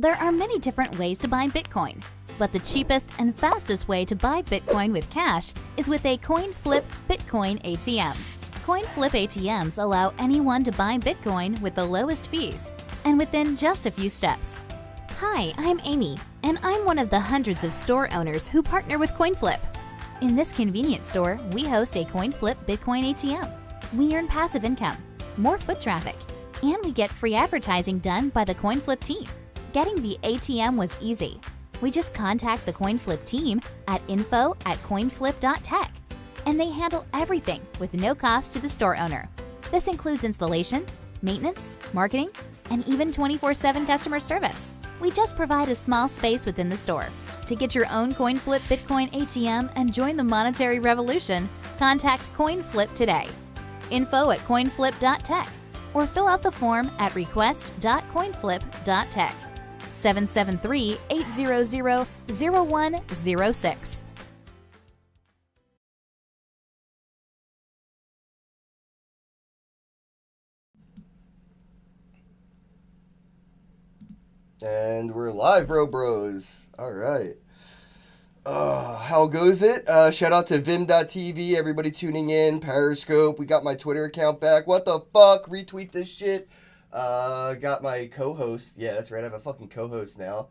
There are many different ways to buy Bitcoin, but the cheapest and fastest way to buy Bitcoin with cash is with a coin flip Bitcoin ATM. Coin flip ATMs allow anyone to buy Bitcoin with the lowest fees and within just a few steps. Hi, I'm Amy, and I'm one of the hundreds of store owners who partner with CoinFlip. In this convenient store, we host a CoinFlip Bitcoin ATM. We earn passive income, more foot traffic, and we get free advertising done by the CoinFlip team. Getting the ATM was easy. We just contact the CoinFlip team at info@coinflip.tech, and they handle everything with no cost to the store owner. This includes installation, maintenance, marketing, and even 24/7 customer service. We just provide a small space within the store. To get your own CoinFlip Bitcoin ATM and join the monetary revolution, contact CoinFlip today. info@coinflip.tech or fill out the form at request.coinflip.tech. 773-800-0106. And we're live, bros. All right. How goes it? Shout out to Vim.tv, everybody tuning in, Periscope. We got my Twitter account back. What the fuck? Retweet this shit. Got my co-host. Yeah, that's right. I have a fucking co-host now.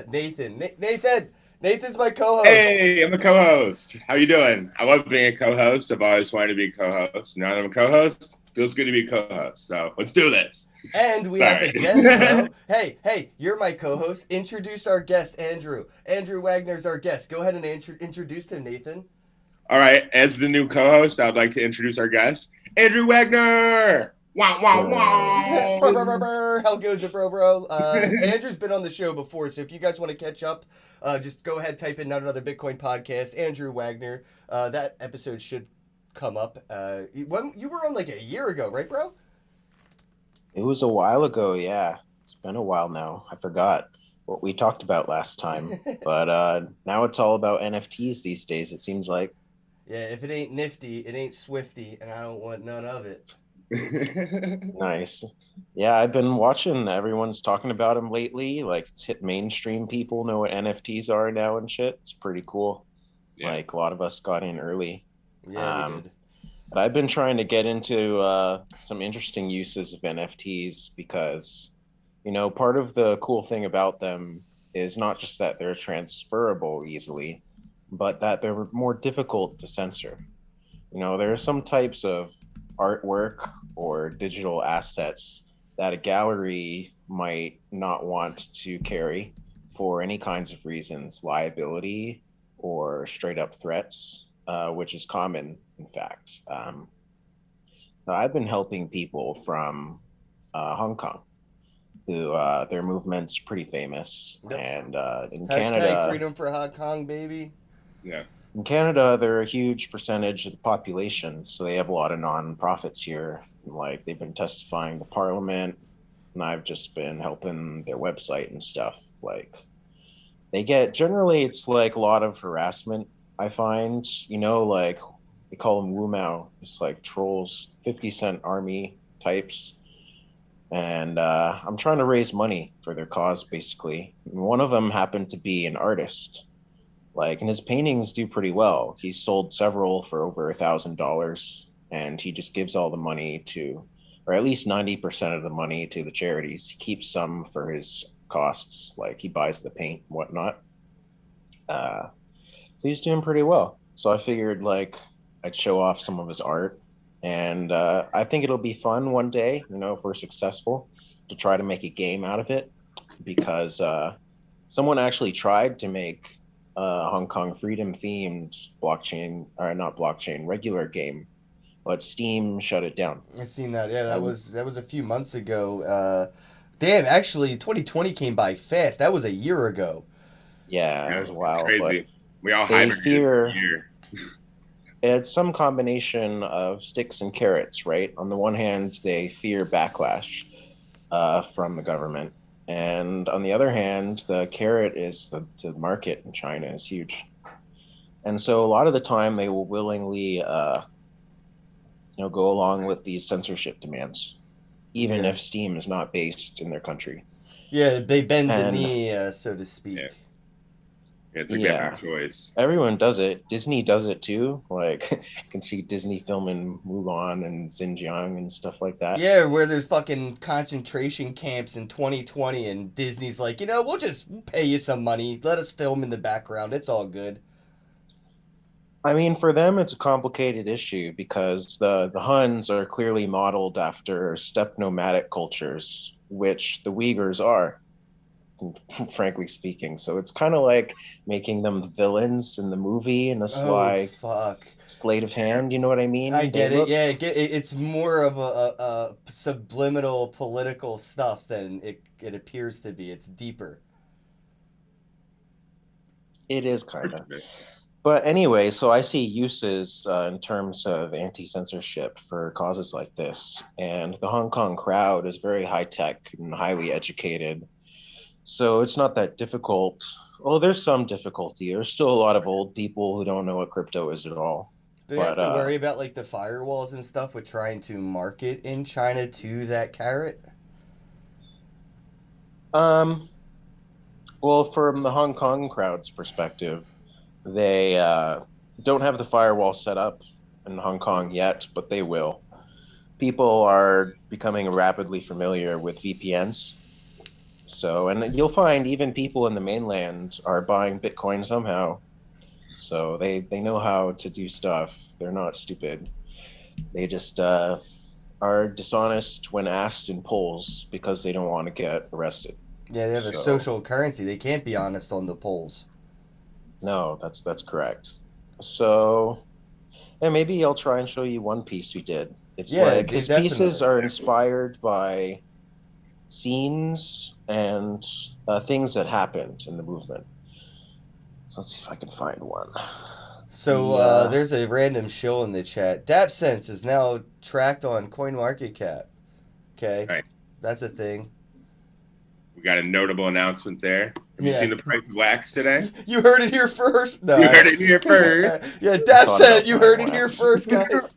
Nathan. Nathan's my co-host. Hey, I'm a co-host. How you doing? I love being a co-host. I've always wanted to be a co-host. Now that I'm a co-host, feels good to be a co-host. So let's do this. And we have a guest, bro. Hey, you're my co-host. Introduce our guest, Andrew. Andrew Wagner's our guest. Go ahead and introduce him, Nathan. All right. As the new co-host, I'd like to introduce our guest, Andrew Wagner. Wow, wow, wow. How goes it, bro? Andrew's been on the show before, so if you guys want to catch up, just go ahead, type in Not Another Bitcoin Podcast, Andrew Wagner. That episode should come up. When you were on like a year ago, right, bro? It was a while ago, yeah. It's been a while now. I forgot what we talked about last time. But now it's all about NFTs these days, it seems like. Yeah, if it ain't nifty, it ain't swifty, and I don't want none of it. Nice. Yeah, I've been watching. Everyone's talking about them lately. Like, it's hit mainstream. People know what NFTs are now and shit. It's pretty cool. Yeah. Like, a lot of us got in early. Yeah, we did. But I've been trying to get into some interesting uses of NFTs because, you know, part of the cool thing about them is not just that they're transferable easily, but that they're more difficult to censor. You know, there are some types of artwork or digital assets that a gallery might not want to carry for any kinds of reasons, liability or straight up threats, which is common, in fact. I've been helping people from Hong Kong who their movement's pretty famous. Yep. And in Canada, hashtag freedom for Hong Kong, baby. Yeah. In Canada, they're a huge percentage of the population, so they have a lot of non-profits here. Like, they've been testifying to Parliament, and I've just been helping their website and stuff. Like, they get, generally, it's like a lot of harassment, I find, you know, like, they call them Wu Mao, it's like trolls, 50-cent army types. And I'm trying to raise money for their cause, basically. And one of them happened to be an artist. Like, and his paintings do pretty well. He's sold several for over $1,000, and he just gives all the money to, or at least 90% of the money to the charities. He keeps some for his costs, like he buys the paint and whatnot. So he's doing pretty well. So I figured like I'd show off some of his art, and I think it'll be fun one day, you know, if we're successful, to try to make a game out of it, because someone actually tried to make Hong Kong freedom themed blockchain, or not blockchain, regular game, but Steam shut it down. I seen that. Yeah, that was a few months ago. Damn, actually 2020 came by fast. That was a year ago. Yeah, it was wild. Crazy. But we all they hibernated fear for a year. It's some combination of sticks and carrots, right? On the one hand, they fear backlash from the government. And on the other hand, the carrot is the market in China is huge. And so a lot of the time they will willingly go along with these censorship demands, even if Steam is not based in their country. Yeah, they bend the And knee, so to speak. Yeah. It's like they have yeah, no choice. everyone does it. Disney does it too. Like, you can see Disney filming Mulan and Xinjiang and stuff like that. Yeah, where there's fucking concentration camps in 2020, and Disney's like, we'll just pay you some money. Let us film in the background. It's all good. I mean, for them, it's a complicated issue because the Huns are clearly modeled after steppe nomadic cultures, which the Uyghurs are, frankly speaking. So it's kind of like making them the villains in the movie in a Oh, sly fuck. sleight of hand. You know what I I mean? They get it. look, Yeah, it's more of a subliminal political stuff than it appears to be. It's deeper. it is kind of. But anyway, so I see uses in terms of anti-censorship for causes like this. And the Hong Kong crowd is very high tech and highly educated. So it's not that difficult. Well, there's some difficulty. There's still a lot of old people who don't know what crypto is at all. Do they have But to worry about like the firewalls and stuff with trying to market in China to that carrot? um, well, from the Hong Kong crowd's perspective, they don't have the firewall set up in Hong Kong yet, but they will. People are becoming rapidly familiar with VPNs. So, and you'll find even people in the mainland are buying Bitcoin somehow. So they know how to do stuff. They're not stupid. They just are dishonest when asked in polls because they don't want to get arrested. Yeah, they have a So social currency. They can't be honest on the polls. no, that's correct. So yeah, maybe I'll try and show you one piece we did. It's Yeah, like his pieces definitely. are inspired by scenes and things that happened in the movement. So let's see if I can find one. So The there's a random shill in the chat. DapSense is now tracked on CoinMarketCap. Okay, Right. that's a thing. We got a notable announcement there. Have you Yeah. seen the price of wax today? You heard it here first. No, You heard it here first. yeah, thought about DapSense, you heard it buying here wax. first, guys.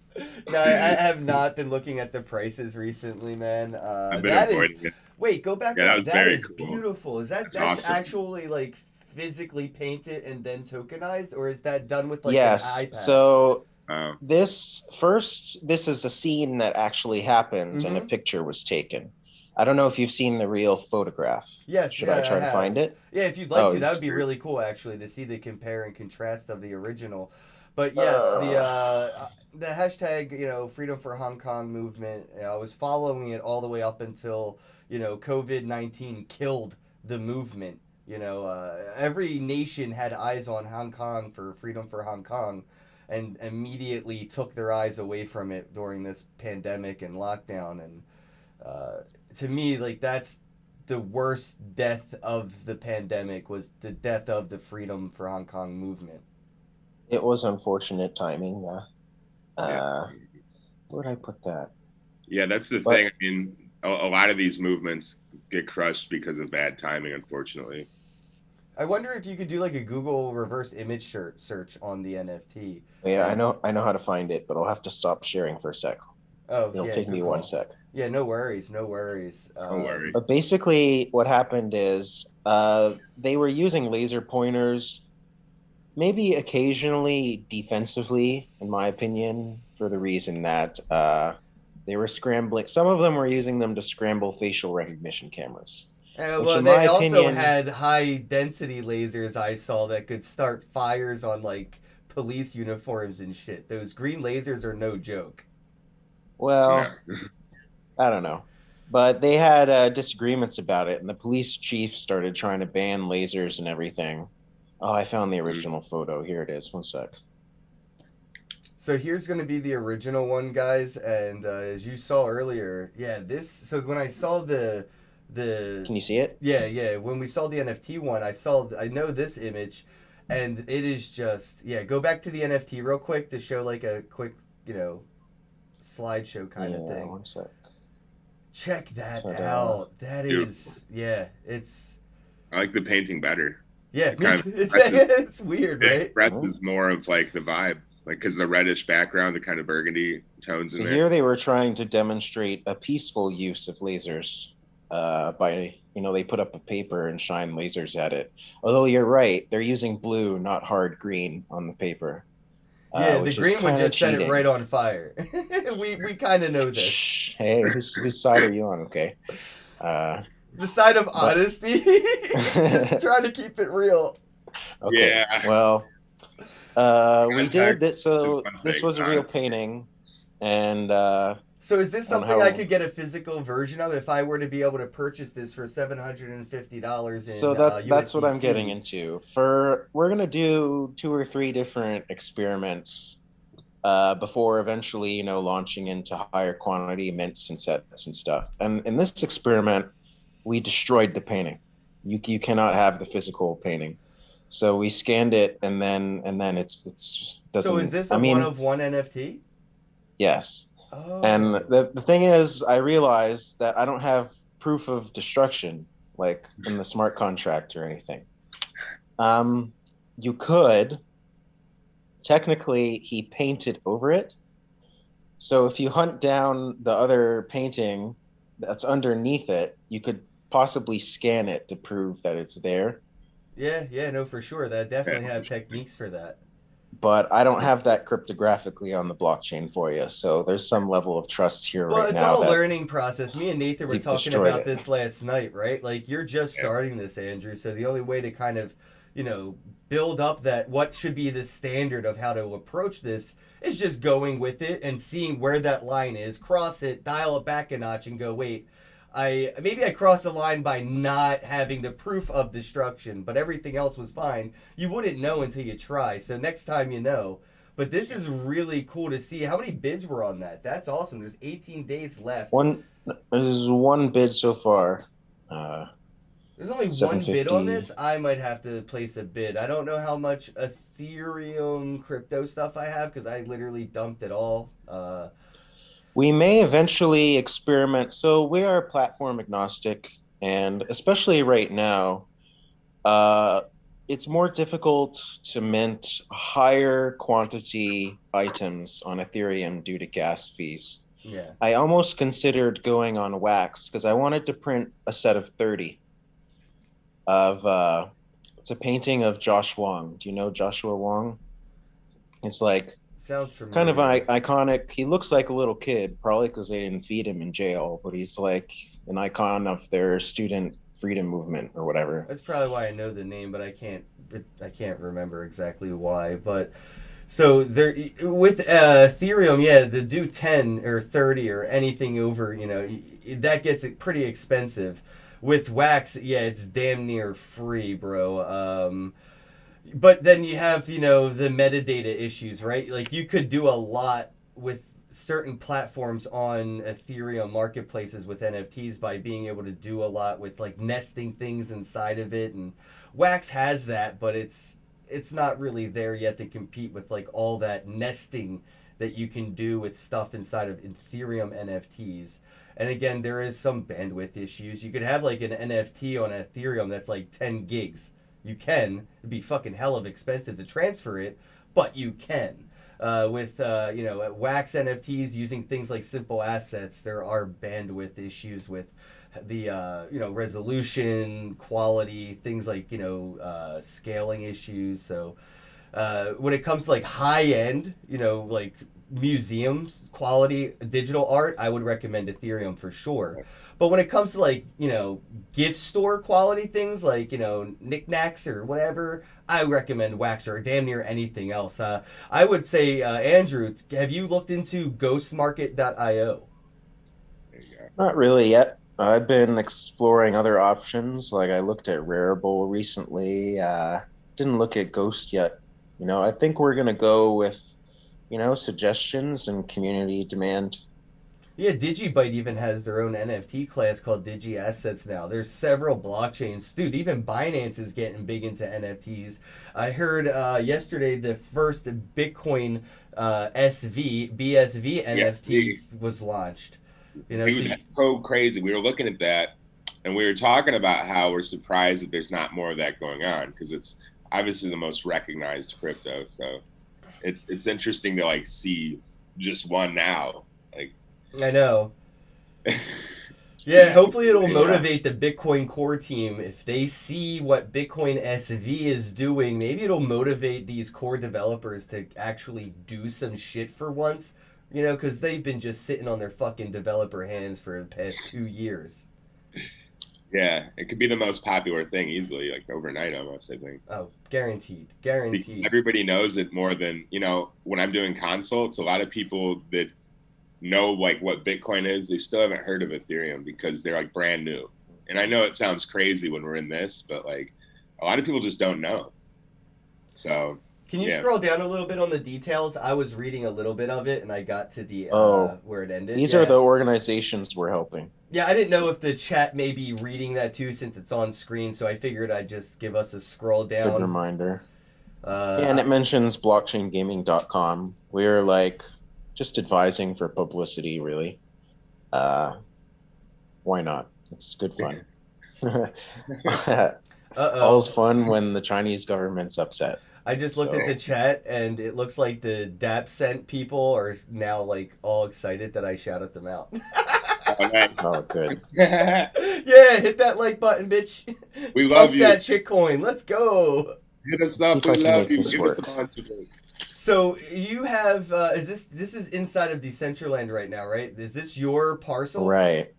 No, I have not been looking at the prices recently, man. I've been That is. avoiding it. Wait, go back Yeah, that up. was That very is cool. beautiful. Is that's Awesome. actually like physically painted and then tokenized, or is that done with like yes. an iPad? So Oh, this is a scene that actually happened and a Mhm. picture was taken. I don't know if you've seen the real photograph. Yes, Should yeah, I try I to have. find it? Yeah, if you'd like Oh, to, that would be sure. really cool actually to see the compare and contrast of the original. But yes, the hashtag, Freedom for Hong Kong movement, I was following it all the way up until, COVID-19 killed the movement. Every nation had eyes on Hong Kong for Freedom for Hong Kong and immediately took their eyes away from it during this pandemic and lockdown. And to me, like, that's the worst death of the pandemic was the death of the Freedom for Hong Kong movement. It was unfortunate timing. yeah. Where'd I put that? Yeah, that's the But- thing. I mean, a lot of these movements get crushed because of bad timing, unfortunately. I wonder if you could do like a Google reverse image search on the NFT. Yeah, I know how to find it, but I'll have to stop sharing for a sec. Oh, It'll yeah, take good me call. 1 sec. Yeah, no worries, no worries. Don't worry. But basically, what happened is they were using laser pointers, maybe occasionally defensively, in my opinion, for the reason that they were scrambling. Some of them were using them to scramble facial recognition cameras. Which, Well, in they my also opinion- had high density lasers I saw that could start fires on like police uniforms and shit. Those green lasers are no joke. Well, No. I don't know. But they had disagreements about it, and the police chief started trying to ban lasers and everything. Oh, I found the original photo. Here it is. 1 sec. So here's going to be the original one, guys, and as you saw earlier, yeah, this. So when I saw the Can you see it? yeah, when we saw the NFT one, I know this image, and it is just go back to the NFT real quick to show like a quick slideshow kind of thing. 1 sec. Check that So, out. That Beautiful. is it's I like the painting better. yeah, Kind of it's, expresses- it's weird, right? Breath is more of like the vibe, like because the reddish background, the kind of burgundy tones So in there. here they were trying to demonstrate a peaceful use of lasers. by, they put up a paper and shine lasers at it. Although you're right, they're using blue, not hard green on the paper, Yeah, the which is green would kind of just set it right cheating. on fire. we kind of know this. Shh, hey, whose side are you on? Okay. Uh, The side of but honesty. Just trying to keep it real. okay. Yeah. Well, we did Contact that. is So one this thing, was a real painting, and So is this on something I how. could get a physical version of if I were to be able to purchase this for $750 So in that's what I'm getting USDC? into. We're gonna do 2 or 3 different experiments before eventually, launching into higher quantity mints and sets and stuff. And in this experiment, we destroyed the painting. You cannot have the physical painting. So we scanned it, and then it's So is doesn't. this I a one mean, of one NFT? yes. And Oh. the thing is, I realized that I don't have proof of destruction like in the smart contract or anything. Um, you could technically he painted over it. So if you hunt down the other painting that's underneath it, you could possibly scan it to prove that it's there. Yeah, no, for sure. That definitely have techniques for that. But I don't have that cryptographically on the blockchain for you. So there's some level of trust here Well, right it's now all a that learning process. Me and Nathan were you've talking destroyed about it. this last night, right? Like you're just Yeah. starting this, Andrew. So the only way to kind of, build up that what should be the standard of how to approach this is just going with it and seeing where that line is, cross it, dial it back a notch, and go, wait, I crossed the line by not having the proof of destruction, but everything else was fine. You wouldn't know until you try. So next time you know. But this is really cool to see. How many bids were on that? That's awesome. There's 18 days left. There's one bid so far. There's only one bid on 750. this. I might have to place a bid. I don't know how much Ethereum crypto stuff I have because I literally dumped it all. We may eventually experiment. So we are platform agnostic, and especially right now, uh, it's more difficult to mint higher quantity items on Ethereum due to gas fees. Yeah. I almost considered going on Wax because I wanted to print a set of 30 of it's a painting of Josh Wong. Do you know Joshua Wong? It's like Sounds kind of familiar. iconic. He looks like a little kid, probably because they didn't feed him in jail, but he's like an icon of their student freedom movement or whatever. That's probably why I know the name, but I can't remember exactly why. But so there with Ethereum, yeah, the do 10 or 30 or anything over, that gets it pretty expensive. With Wax, yeah, it's damn near free, bro. But then you have, the metadata issues, right? Like you could do a lot with certain platforms on Ethereum marketplaces with NFTs by being able to do a lot with like nesting things inside of it, and Wax has that, but it's not really there yet to compete with like all that nesting that you can do with stuff inside of Ethereum NFTs. And again, there is some bandwidth issues. You could have like an NFT on Ethereum that's like 10 gigs. You can. It'd be fucking hell of expensive to transfer it, but you can. With Wax NFTs using things like simple assets, there are bandwidth issues with the resolution, quality, things like scaling issues. So when it comes to like high end, like museums quality digital art, I would recommend Ethereum for sure. But when it comes to like, gift store quality things like, knickknacks or whatever, I recommend Wax or damn near anything else. I would say, Andrew, have you looked into ghostmarket.io? There you go. Not really yet. I've been exploring other options. Like I looked at Rarible recently. Didn't look at Ghost yet. I think we're gonna go with, suggestions and community demand. Yeah, Digibyte even has their own NFT class called Digi Assets now. There's several blockchains. Dude, even Binance is getting big into NFTs. I heard yesterday the first Bitcoin BSV NFT was launched. Dude, that's so crazy. We were looking at that, and we were talking about how we're surprised that there's not more of that going on because it's obviously the most recognized crypto. So it's interesting to like see just one now. Like I know. Yeah, hopefully it'll Yeah. motivate the Bitcoin core team. If they see what Bitcoin SV is doing, maybe it'll motivate these core developers to actually do some shit for once. You know, because they've been just sitting on their fucking developer hands for the past 2 years. Yeah, it could be the most popular thing easily, like overnight almost, I think. Oh, guaranteed. Because Guaranteed. everybody knows it more than, when I'm doing consults, a lot of people that know like what Bitcoin is, they still haven't heard of Ethereum because they're like brand new. And I know it sounds crazy when we're in this, but like a lot of people just don't know. So Can you yeah. scroll down a little bit on the details? I was reading a little bit of it and I got to the where it ended. These are the organizations we're helping. Yeah, I didn't know if the chat may be reading that too since it's on screen, so I figured I'd just give us a scroll down. Good reminder. And it mentions blockchaingaming.com. We're like just advising for publicity, really. Why not? It's good fun. All's fun when the Chinese government's upset. I just looked at the chat and it looks like the DAppSent people are now like all excited that I shouted them out. Oh, good. Yeah, hit that like button, bitch. We love you. That shitcoin. Let's go. Hit us up. We love you. Give us a bunch of things. So you have this is inside of Decentraland right now, right? Is this your parcel? Right.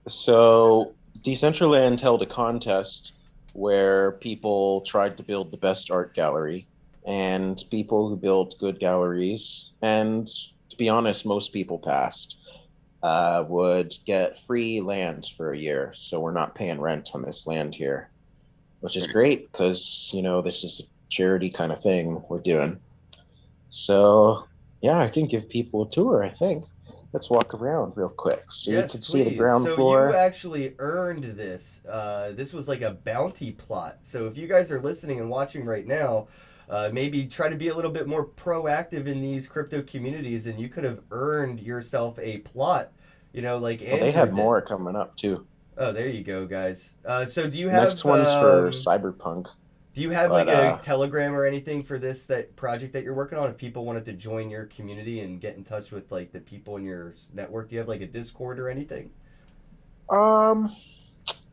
So Decentraland held a contest where people tried to build the best art gallery, and people who built good galleries, and to be honest, most people passed, would get free land for a year. So we're not paying rent on this land here, which is great because, this is a charity kind of thing we're doing. So yeah, I can give people a tour, I think. Let's walk around real quick so you can see the ground floor. So you actually earned this. This was like a bounty plot. So if you guys are listening and watching right now, maybe try to be a little bit more proactive in these crypto communities, and you could have earned yourself a plot. Like Andrew they have did. more coming up too. Oh, there you go, guys. So do you have next one's for Cyberpunk? Do you have like a Telegram or anything for that project that you're working on? If people wanted to join your community and get in touch with like the people in your network, do you have like a Discord or anything? No,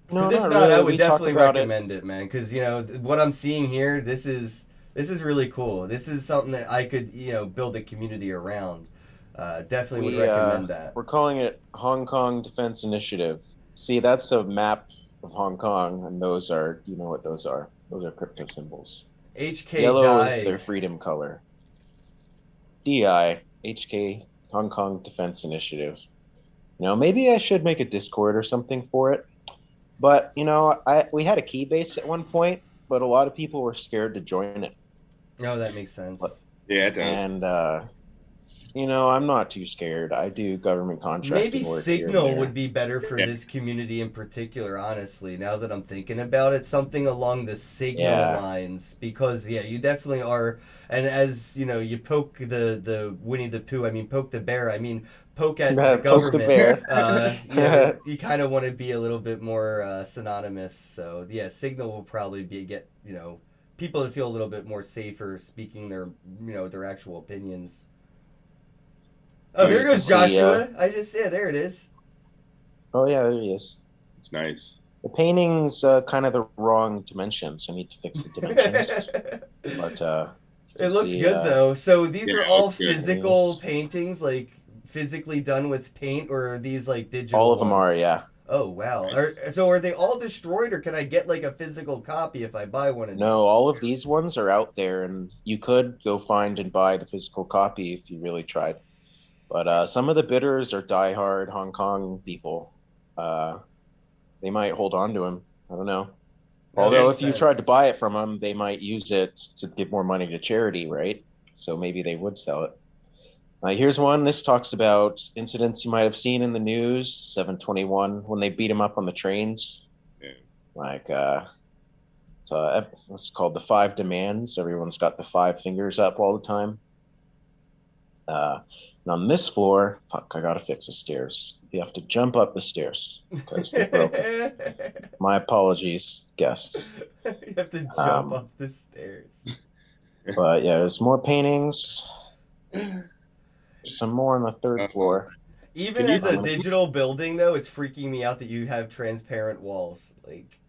if not, really. I would definitely recommend it, man. Because what I'm seeing here, this is really cool. This is something that I could build a community around. Definitely would recommend that. We're calling it Hong Kong Defense Initiative. See, that's a map of Hong Kong, and those are, you know what those are. Those are crypto symbols. HK Yellow is their freedom color. DI, HK, Hong Kong Defense Initiative. Maybe I should make a Discord or something for it. But, we had a Keybase at one point, but a lot of people were scared to join it. Oh, that makes sense. Yeah, it does. And, I'm not too scared. I do government contracting Maybe work Signal would be better for this community in particular, honestly, now that I'm thinking about it. Something along the Signal lines. Because, you definitely are. And as, you poke the Winnie the Pooh, poke the bear, poke at the government. Poke the bear. You kind of want to be a little bit more synonymous. So, Signal will probably get, people to feel a little bit more safer speaking their, their actual opinions. Oh, there goes Joshua. There it is. Oh, yeah, there he is. It's nice. The painting's kind of the wrong dimensions. I need to fix the dimensions. But it looks good, though. So these are all physical paintings, like physically done with paint, or are these like digital All of them ones? are, yeah. Oh, wow. Are they all destroyed, or can I get like a physical copy if I buy one of these? No, all of these ones are out there, and you could go find and buy the physical copy if you really tried. But some of the bidders are diehard Hong Kong people. They might hold on to them. I don't know. Although if you tried to buy it from them, they might use it to give more money to charity, right? So maybe they would sell it. Here's one. This talks about incidents you might have seen in the news, 721, when they beat him up on the trains. Yeah. What's called the 5 demands. Everyone's got the 5 fingers up all the time. And on this floor, I gotta fix the stairs. You have to jump up the stairs because they're broken. My apologies, guests. You have to jump up the stairs. But yeah, there's more paintings. Some more on the 3rd floor. Even Can you- as a digital building, though, it's freaking me out that you have transparent walls. Like,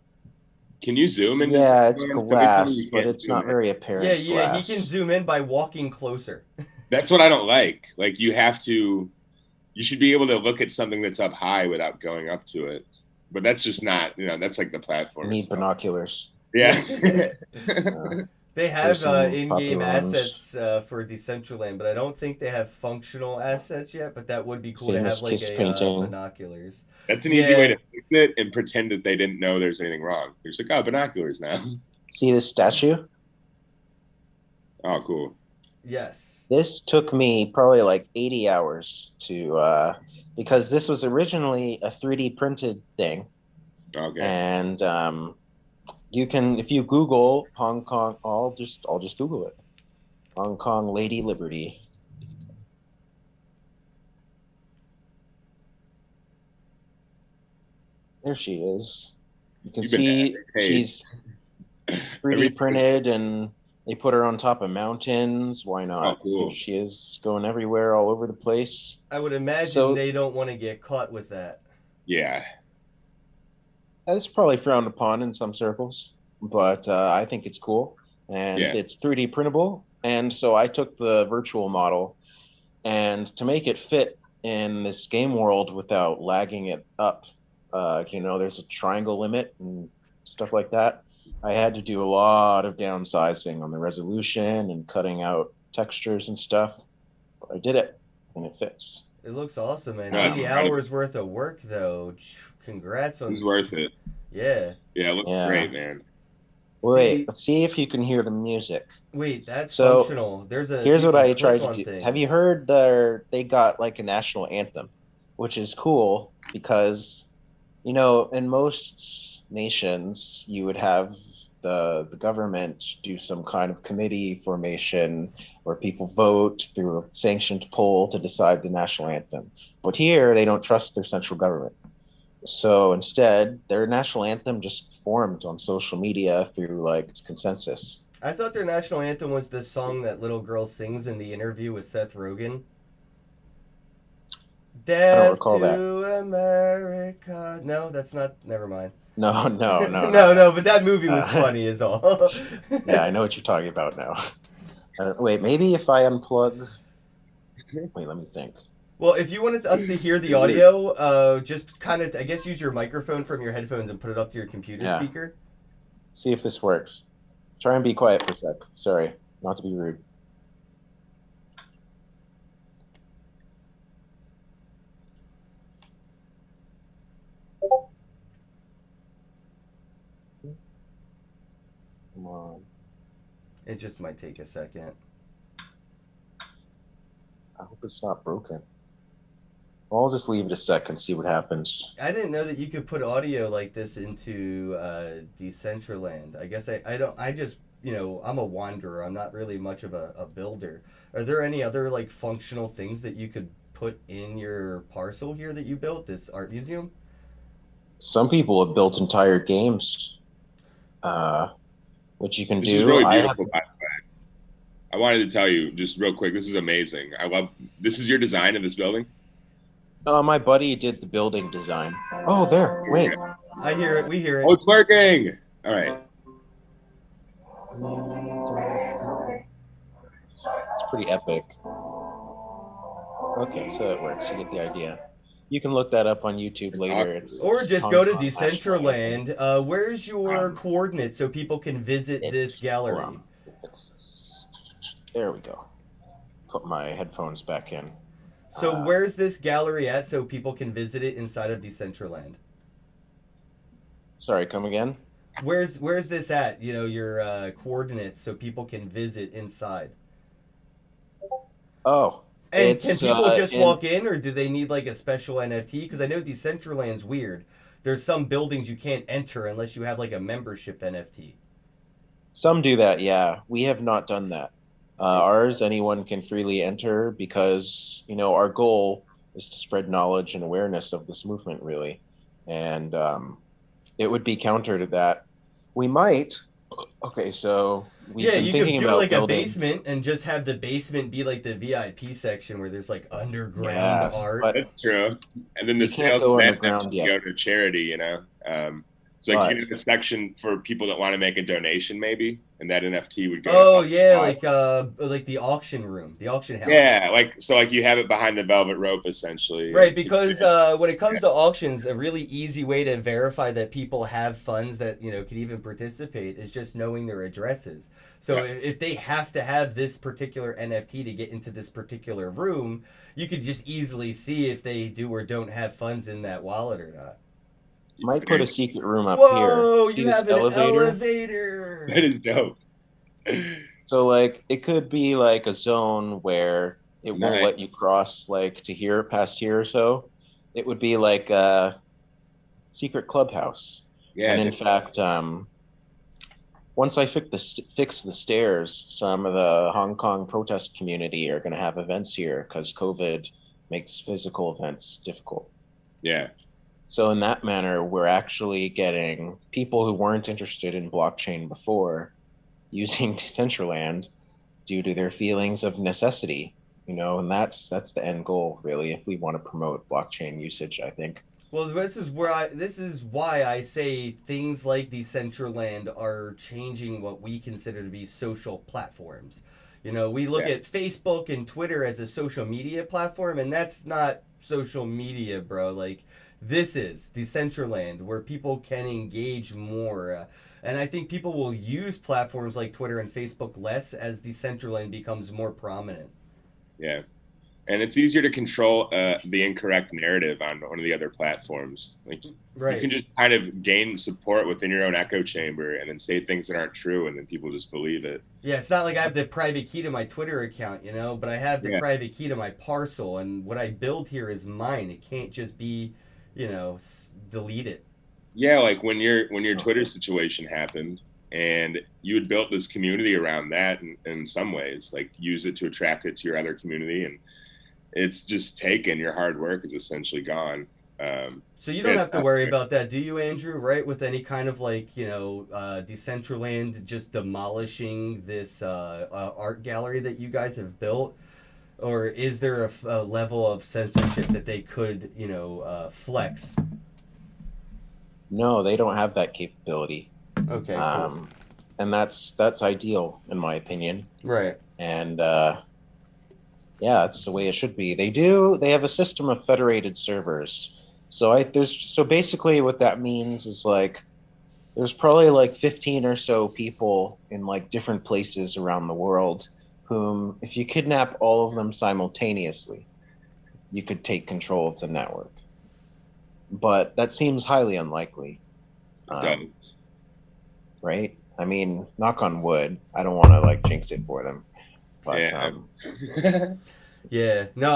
Can you zoom into Yeah, it's someone? Every time glass, you but can't it's zoom not in. very apparent yeah, he glass. can zoom in by walking closer. That's what I don't like. Like you have to. You should be able to look at something that's up high without going up to it. But that's just not. That's like the You platform. need stuff. binoculars. Yeah. They have There's some in-game popular ones. assets for Decentraland, but I don't think they have functional assets yet. But that would be cool to Famous have like kiss a painting. binoculars. That's an Yeah. easy way to fix it and pretend that they didn't know there's anything wrong. They're just like, oh, binoculars now. See this statue? Oh, cool. Yes. This took me probably like 80 hours to because this was originally a 3D printed thing. Okay. And you can, if you Google Hong Kong, I'll just Google it. Hong Kong Lady Liberty. There she is. You can You've been see paid. she's 3D printed, and they put her on top of mountains. Why not? Oh, cool. Here she is, going everywhere, all over the place. I would imagine So- they don't want to get caught with that. Yeah. It's probably frowned upon in some circles, but I think it's cool, and Yeah. it's 3D printable. And so I took the virtual model, and to make it fit in this game world without lagging it up, there's a triangle limit and stuff like that. I had to do a lot of downsizing on the resolution and cutting out textures and stuff. But I did it, and it fits. It looks awesome, man. No, it's 80 incredible. hours worth of work, though. Congrats on. It's worth it. Yeah. Yeah, it looks Yeah. great, man. Wait, See- let's see if you can hear the music. Wait, that's So, functional. Here's you what can I click tried on to do. things. Have you heard they got like a national anthem, which is cool because, in most nations you would have the government do some kind of committee formation where people vote through a sanctioned poll to decide the national anthem. But here they don't trust their central government. So instead, their national anthem just formed on social media through like consensus. I thought their national anthem was the song that little girl sings in the interview with Seth Rogen. Death recall to that. America. No, that's not. Never mind. No. no. But that movie was funny as all. Yeah, I know what you're talking about now. Wait, maybe if I unplug. Wait, let me think. Well, if you wanted us to hear the audio, just kind of, I guess, use your microphone from your headphones and put it up to your computer Yeah. speaker. See if this works. Try and be quiet for a sec. Sorry, not to be rude. Come on. It just might take a second. I hope it's not broken. I'll just leave it a sec and see what happens. I didn't know that you could put audio like this into Decentraland. I guess I just, I'm a wanderer. I'm not really much of a builder. Are there any other like functional things that you could put in your parcel here that you built, this art museum? Some people have built entire games, which you can This do. is really I have- beautiful, by the way. I wanted to tell you just real quick. This is amazing. This is your design of this building? my buddy did the building design. Oh, there. Wait. I hear it. We hear Oh, it. it's working. All right. It's pretty epic. Okay, so it works. You get the idea. You can look that up on YouTube later. It's Or just Hong go to Kong National Anthem. Decentraland. Where's your coordinates so people can visit this gallery? Hold on. There we go. Put my headphones back in. So where's this gallery at so people can visit it inside of Decentraland? Sorry, come again? Where's this at? Your coordinates so people can visit inside. Oh. And it's, can people just in- walk in, or do they need like a special NFT? Because I know Decentraland's weird. There's some buildings you can't enter unless you have like a membership NFT. Some do that, yeah. We have not done that. Ours, anyone can freely enter because, our goal is to spread knowledge and awareness of this movement, really. And it would be counter to that. We might. Okay, so we've Yeah, been you could thinking do about like a building. basement and just have the basement be like the VIP section where there's like underground Yes, art. but That's true. And then the you can't sales go of that underground can yet. go to charity, you know. So like you But can have a section for people that want to make a donation, maybe, and that NFT would go. Oh To yeah, help. like the auction room, the auction house. Yeah, like you have it behind the velvet rope, essentially. Right, And because when it comes to auctions, a really easy way to verify that people have funds that can even participate is just knowing their addresses. So Right. if they have to have this particular NFT to get into this particular room, you could just easily see if they do or don't have funds in that wallet or not. might put a secret room up Whoa, here. See you this have an elevator? elevator. that is dope. So like it could be like a zone where it won't Nice. let you cross like to here past here or so. It would be like a secret clubhouse. Yeah, And in fact, once I fix the stairs, some of the Hong Kong protest community are going to have events here because COVID makes physical events difficult. yeah, So in that manner, we're actually getting people who weren't interested in blockchain before using Decentraland due to their feelings of necessity, and that's the end goal, really, if we want to promote blockchain usage, I think. Well, this is why I say things like Decentraland are changing what we consider to be social platforms. We look Yeah. at Facebook and Twitter as a social media platform, and that's not social media, bro. Like, this is Decentraland, where people can engage more. And I think people will use platforms like Twitter and Facebook less as Decentraland becomes more prominent. yeah. And it's easier to control the incorrect narrative on one of the other platforms. Like Right. you can just kind of gain support within your own echo chamber and then say things that aren't true, and then people just believe it. Yeah, it's not like I have the private key to my Twitter account, but I have the Yeah. private key to my parcel, and what I build here is mine. It can't just be, deleted. Yeah, like when your Twitter situation happened, and you had built this community around that in some ways, like use it to attract it to your other community, and it's just taken. Your hard work is essentially gone. So you don't Yeah, have to worry about that, do you, Andrew? Right? With any kind of Decentraland just demolishing this art gallery that you guys have built, or is there a level of censorship that they could, flex? No, they don't have that capability. Okay, cool. And that's ideal in my opinion. Right. And yeah, that's the way it should be. They have a system of federated servers. So basically what that means is like there's probably like 15 or so people in like different places around the world whom, if you kidnap all of them simultaneously, you could take control of the network. But that seems highly unlikely. Right? I mean, knock on wood. I don't want to like jinx it for them. But yeah. Yeah, no,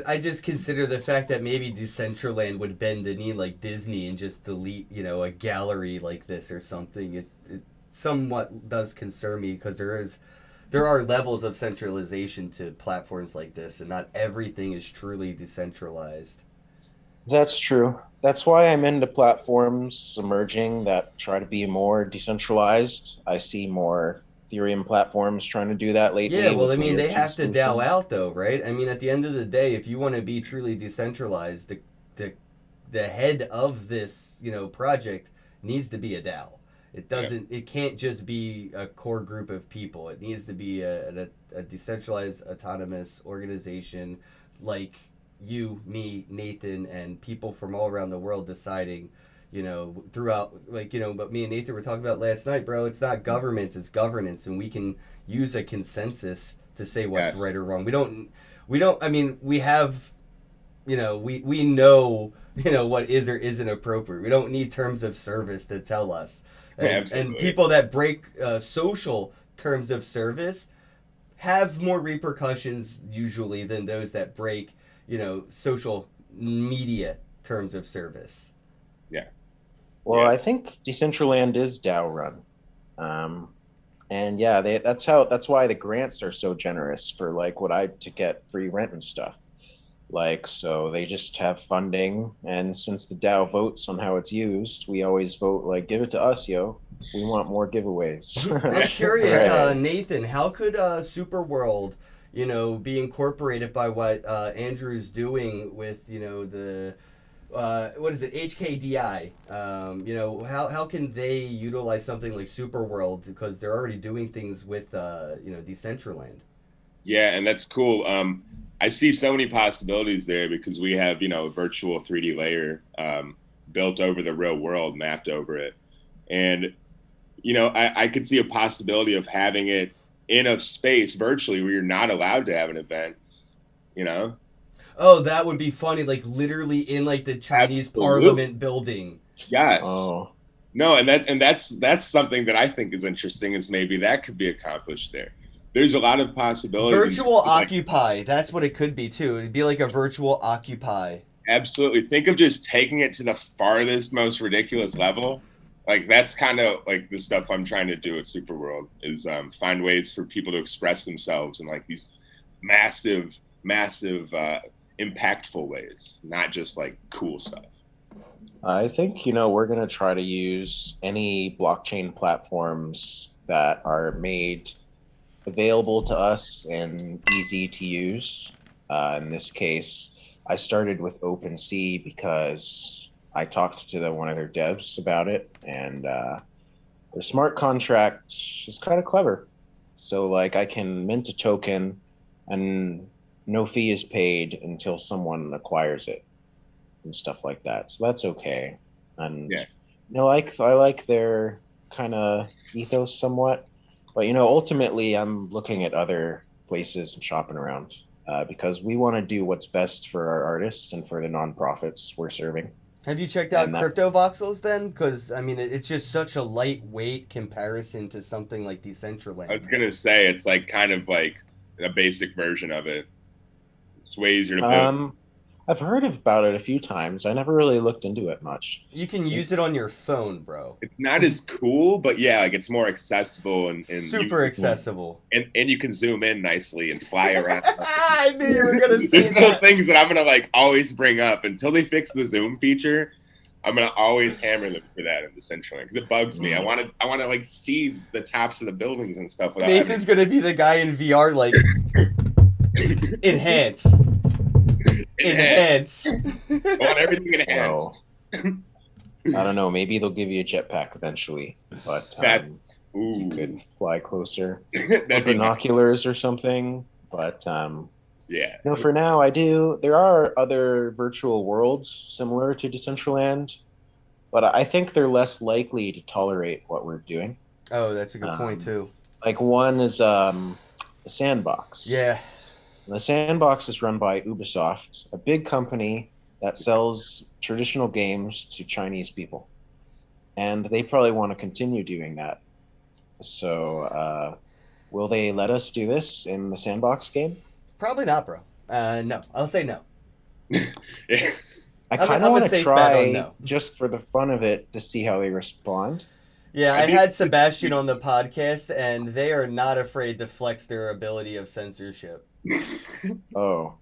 I just consider the fact that maybe Decentraland would bend the knee like Disney and just delete, a gallery like this or something. It somewhat does concern me because there are levels of centralization to platforms like this, and not everything is truly decentralized. That's true. That's why I'm into platforms emerging that try to be more decentralized. I see more Ethereum platforms trying to do that lately. Yeah, well, with I mean, they layer 2 have to DAO solutions. out, though, right? I mean, at the end of the day, if you want to be truly decentralized, the head of this, project needs to be a DAO. It doesn't. It can't just be a core group of people. It needs to be a decentralized, autonomous organization like you, me, Nathan, and people from all around the world deciding. Throughout, but me and Nathan were talking about last night, bro. It's not governments, it's governance, and we can use a consensus to say what's Yes. right or wrong. We don't. I mean, we have, we know, what is or isn't appropriate. We don't need terms of service to tell us. And, Absolutely. and people that break social terms of service have more repercussions usually than those that break, social media terms of service. Well, Yeah. I think Decentraland is DAO run, and yeah, that's why the grants are so generous for like to get free rent and stuff. Like, so they just have funding, and since the DAO votes on how it's used, we always vote like, give it to us, yo. We want more giveaways. I'm curious, Right. Nathan, how could Super World, be incorporated by what Andrew's doing with, the what is it, HKDI? How can they utilize something like Super World because they're already doing things with, Decentraland? Yeah, and that's cool. I see so many possibilities there because we have, a virtual 3D layer built over the real world, mapped over it. And, I could see a possibility of having it in a space virtually where you're not allowed to have an event, you know? Oh, that would be funny, like literally in like the Chinese Absolutely. Parliament building. Yes. Oh, No, and that's something that I think is interesting is maybe that could be accomplished there. There's a lot of possibilities. Virtual Occupy, that's what it could be too. It'd be like a virtual Occupy. Absolutely. Think of just taking it to the farthest, most ridiculous level. Like that's kind of like the stuff I'm trying to do at Superworld is find ways for people to express themselves in like these massive, massive, impactful ways, not just like cool stuff. I think, we're going to try to use any blockchain platforms that are made available to us and easy to use. In this case, I started with OpenSea because I talked to one of their devs about it, and their smart contract is kind of clever. So, like, I can mint a token, and no fee is paid until someone acquires it and stuff like that. So that's okay. And Yeah. I like their kind of ethos somewhat. But ultimately, I'm looking at other places and shopping around because we want to do what's best for our artists and for the nonprofits we're serving. Have you checked out And that- Crypto Voxels then? Because I mean, it's just such a lightweight comparison to something like Decentraland. I was gonna say it's like kind of like a basic version of it. It's way easier to build. I've heard about it a few times. I never really looked into it much. You can use it on your phone, bro. It's not as cool, but yeah, like it's more accessible and Super accessible. and you can zoom in nicely and fly around. I knew you were gonna say There's little that. things that I'm gonna like always bring up until they fix the zoom feature. I'm gonna always hammer them for that in the Decentraland because it bugs me. I want to like see the tops of the buildings and stuff without Nathan's gonna be the guy in VR, like enhance. Enhance. I want everything enhanced. Well, I don't know. Maybe they'll give you a jetpack eventually, but That's you ooh. could fly closer. That'd Or be binoculars or something. But yeah. for now, there are other virtual worlds similar to Decentraland, but I think they're less likely to tolerate what we're doing. Oh, that's a good point too. Like one is a sandbox. Yeah. And the sandbox is run by Ubisoft, a big company that sells traditional games to Chinese people. And they probably want to continue doing that. So, will they let us do this in the sandbox game? Probably not, bro. No. I'll say no. Yeah. I I'm kind a of want to safe bet on try no. just for the fun of it to see how they respond. Yeah, I I think- had Sebastian on the podcast, and they are not afraid to flex their ability of censorship. Oh.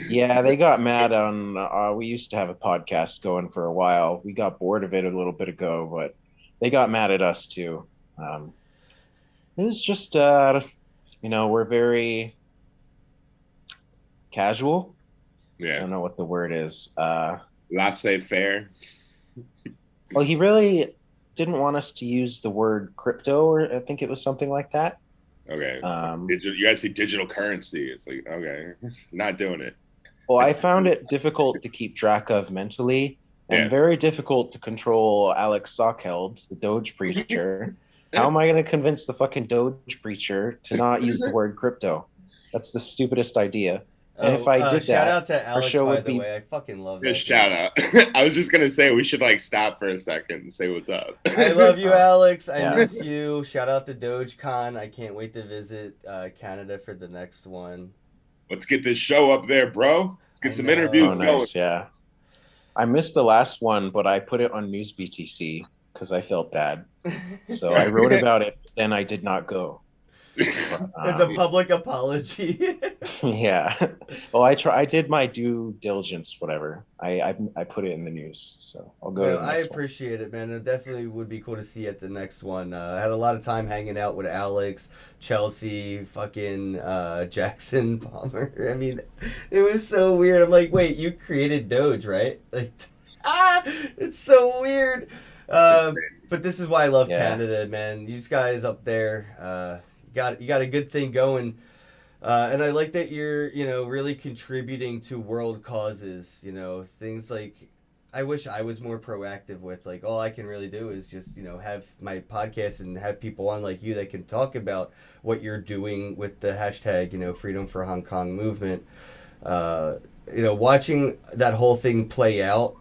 Yeah, they got mad on. We used to have a podcast going for a while. We got bored of it a little bit ago, but they got mad at us too. It was just, we're very casual. I Yeah. don't know what the word is. Laissez-faire. Well, he really didn't want us to use the word crypto, or I think it was something like that. Okay. Um, You guys see digital currency. It's like, okay, not doing it. Well, I found it difficult to keep track of mentally and Yeah. very difficult to control Alex Sockeld, the Doge preacher. How am I going to convince the fucking Doge preacher to not use the word crypto? That's the stupidest idea. And if I did shout that, out to Alex, show by would the be- way. I fucking love that. Just shout out. I was just gonna say we should like stop for a second and say what's up. I love you, Alex. I Yeah. miss you. Shout out to DogeCon. I can't wait to visit Canada for the next one. Let's get this show up there, bro. Let's get I some know. interviews Oh, going. nice, yeah. I missed the last one, but I put it on News BTC because I felt bad. So I wrote about it, then I did not go. But, As a public apology. yeah. Well, I did my due diligence, whatever. I put it in the news, so I'll go to Well, the I next one. appreciate it, man. It definitely would be cool to see you at the next one. I had a lot of time hanging out with Alex, Chelsea, fucking Jackson Palmer. I mean, it was so weird. I'm like, wait, you created Doge, right? Like, it's so weird. But this is why I love Yeah. Canada, man. You guys up there, you got a good thing going. And I like that you're, really contributing to world causes. Things like I wish I was more proactive with. Like, all I can really do is just, have my podcast and have people on like you that can talk about what you're doing with the hashtag, Freedom for Hong Kong movement. Watching that whole thing play out,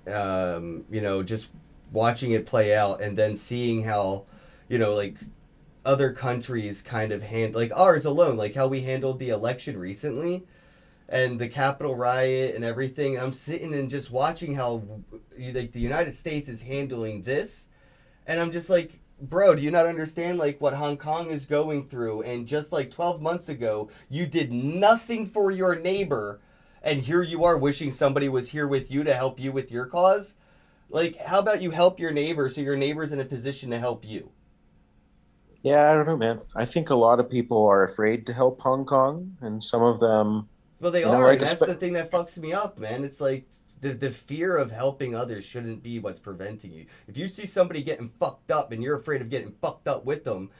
just watching it play out and then seeing how, like other countries kind of like ours alone, like how we handled the election recently and the Capitol riot and everything. I'm sitting and just watching how like the United States is handling this, and I'm just like, bro, do you not understand like what Hong Kong is going through? And just like 12 months ago, you did nothing for your neighbor, and here you are wishing somebody was here with you to help you with your cause. Like, how about you help your neighbor so your neighbor's in a position to help you? Yeah, I don't know, man. I think a lot of people are afraid to help Hong Kong, and some of them, Well, they you know, are, like and that's the thing that fucks me up, man. It's like the fear of helping others shouldn't be what's preventing you. If you see somebody getting fucked up and you're afraid of getting fucked up with them,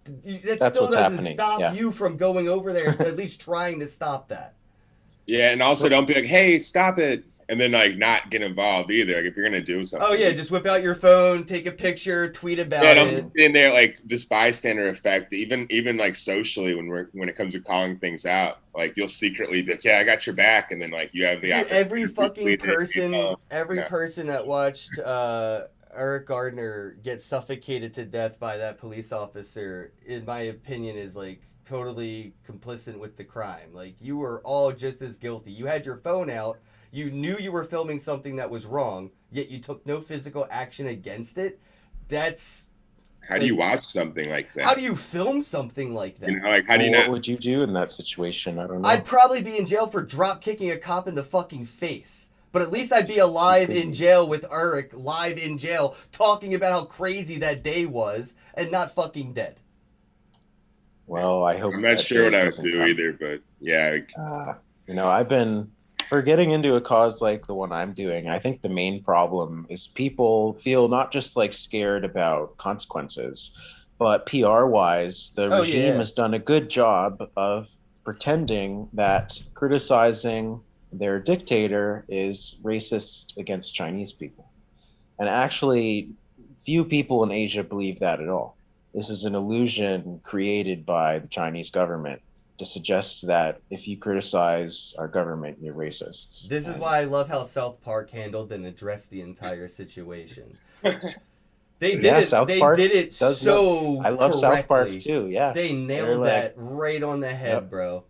that that's still what's doesn't happening. stop Yeah. you from going over there and at least trying to stop that. Yeah, and also don't be like, hey, stop it, and then like not get involved either. Like if you're gonna do something. Oh yeah, just whip out your phone, take a picture, tweet about Yeah, it. don't be in there like this bystander effect. Even like socially, when it comes to calling things out, like you'll secretly be like, yeah, I got your back, and then like you have the Dude, every fucking retweet it, person, yeah. person that watched Eric Gardner get suffocated to death by that police officer, in my opinion, is like totally complicit with the crime. Like, you were all just as guilty. You had your phone out. You knew you were filming something that was wrong, yet you took no physical action against it. That's How do you watch something like that? how do you film something like that? Like how do you Well, not? what would you do in that situation? I don't know. I'd probably be in jail for drop kicking a cop in the fucking face. But at least I'd be alive in jail with Eric, live in jail, talking about how crazy that day was and not fucking dead. Well, I hope I'm not that sure what day I would doesn't do come. either, but yeah, I've been for getting into a cause like the one I'm doing. I think the main problem is people feel not just like scared about consequences, but PR wise, the Oh, regime yeah. has done a good job of pretending that criticizing their dictator is racist against Chinese people. And actually, few people in Asia believe that at all. This is an illusion created by the Chinese government to suggest that if you criticize our government, you're racist. This is why I love how South Park handled and addressed the entire situation. They did Yeah, it. South They Park did it does so I love South Park correctly. too. Yeah, They They're nailed like- that right on the head, Yep. bro.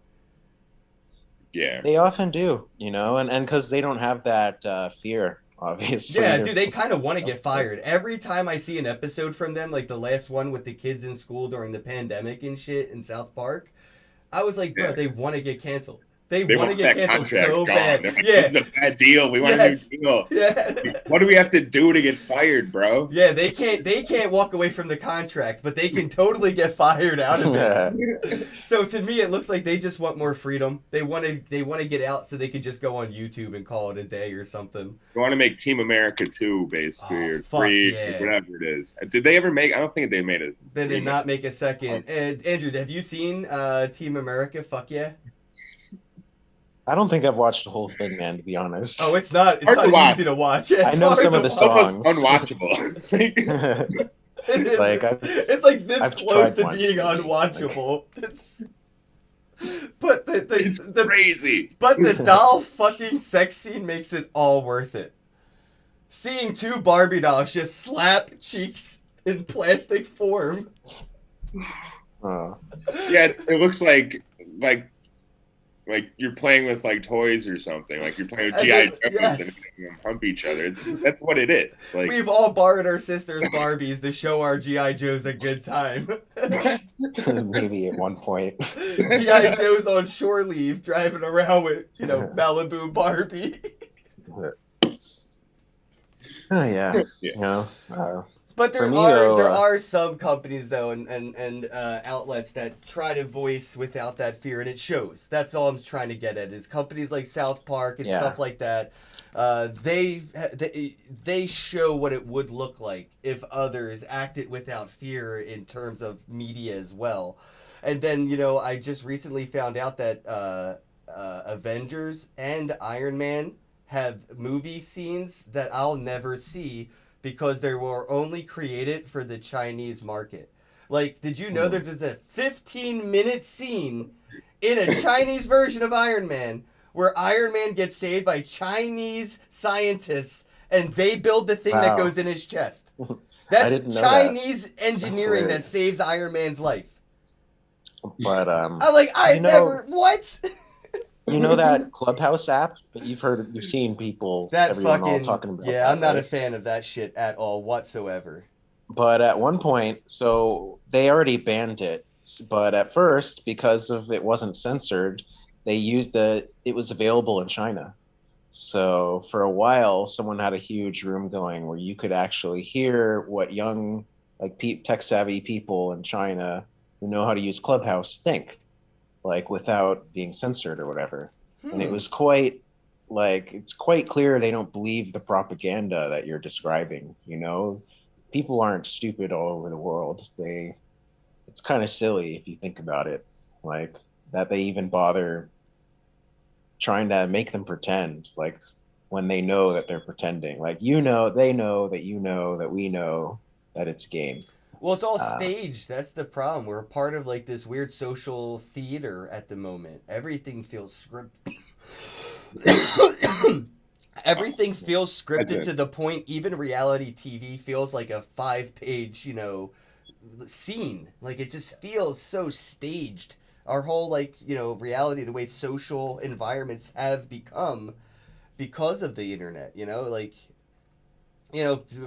yeah. they often do, and because they don't have that fear, obviously. Yeah, They're- dude, they kind of want to get fired. Every time I see an episode from them, like the last one with the kids in school during the pandemic and shit in South Park, I was like, bro, Yeah. they want to get canceled. They They want to want get that canceled contract so gone. bad. They're like, Yeah, this is a bad deal. We want Yes. a new deal. yeah. What do we have to do to get fired, bro? Yeah, they can't walk away from the contract, but they can totally get fired out of it. So to me, it looks like they just want more freedom. They want to get out so they could just go on YouTube and call it a day or something. We want to make Team America 2, basically, Oh, or fuck 3, yeah. or whatever it is. Did they ever make? I don't think they made it. They did not make a second. And Andrew, have you seen Team America? Fuck yeah. I don't think I've watched the whole thing, man. To be honest. Oh, it's not Hard to watch. easy to watch. Yeah, I it's know hard some to of the watch. songs. Almost unwatchable. It is. Like, It's like this I've close tried to once, being maybe. unwatchable. It's but It's the crazy. but the doll fucking sex scene makes it all worth it. Seeing two Barbie dolls just slap cheeks in plastic form. Oh. Yeah, it looks like like you're playing with like toys or something. Like you're playing with As GI in- Joes yes. and making them hump each other. That's what it is. Like We've all borrowed our sister's Barbies to show our GI Joes a good time. Maybe at one point. GI Joe's on shore leave, driving around with Malibu Barbie. Oh yeah, Yeah. you know. But For me, though, there are some companies though and outlets that try to voice without that fear, and it shows. That's all I'm trying to get at is companies like South Park and Yeah. stuff like that. They show what it would look like if others acted without fear in terms of media as well. And then I just recently found out that Avengers and Iron Man have movie scenes that I'll never see because they were only created for the Chinese market. Like, did you know there's a 15-minute scene in a Chinese version of Iron Man where Iron Man gets saved by Chinese scientists and they build the thing that Wow. goes in his chest? I That's didn't know Chinese engineering that hilarious. saves Iron Man's life. But I'm like, what? you know that Clubhouse app that you've seen people, That everyone all fucking talking about. yeah, that, I'm not right? a fan of that shit at all whatsoever. But at one point, so they already banned it. But at first, because of it wasn't censored, they used it was available in China. So for a while, someone had a huge room going where you could actually hear what young, like tech savvy people in China who know how to use Clubhouse think, like without being censored or whatever. And it was quite it's quite clear they don't believe the propaganda that you're describing. People aren't stupid all over the world. It's kind of silly if you think about it, like that they even bother trying to make them pretend, like when they know that they're pretending, like they know that we know that it's a game. Well, it's all staged. That's the problem. We're part of like this weird social theater at the moment. Everything feels scripted. Everything feels scripted to the point even reality TV feels like a 5-page, scene. Like it just feels so staged. Our whole reality, the way social environments have become because of the internet,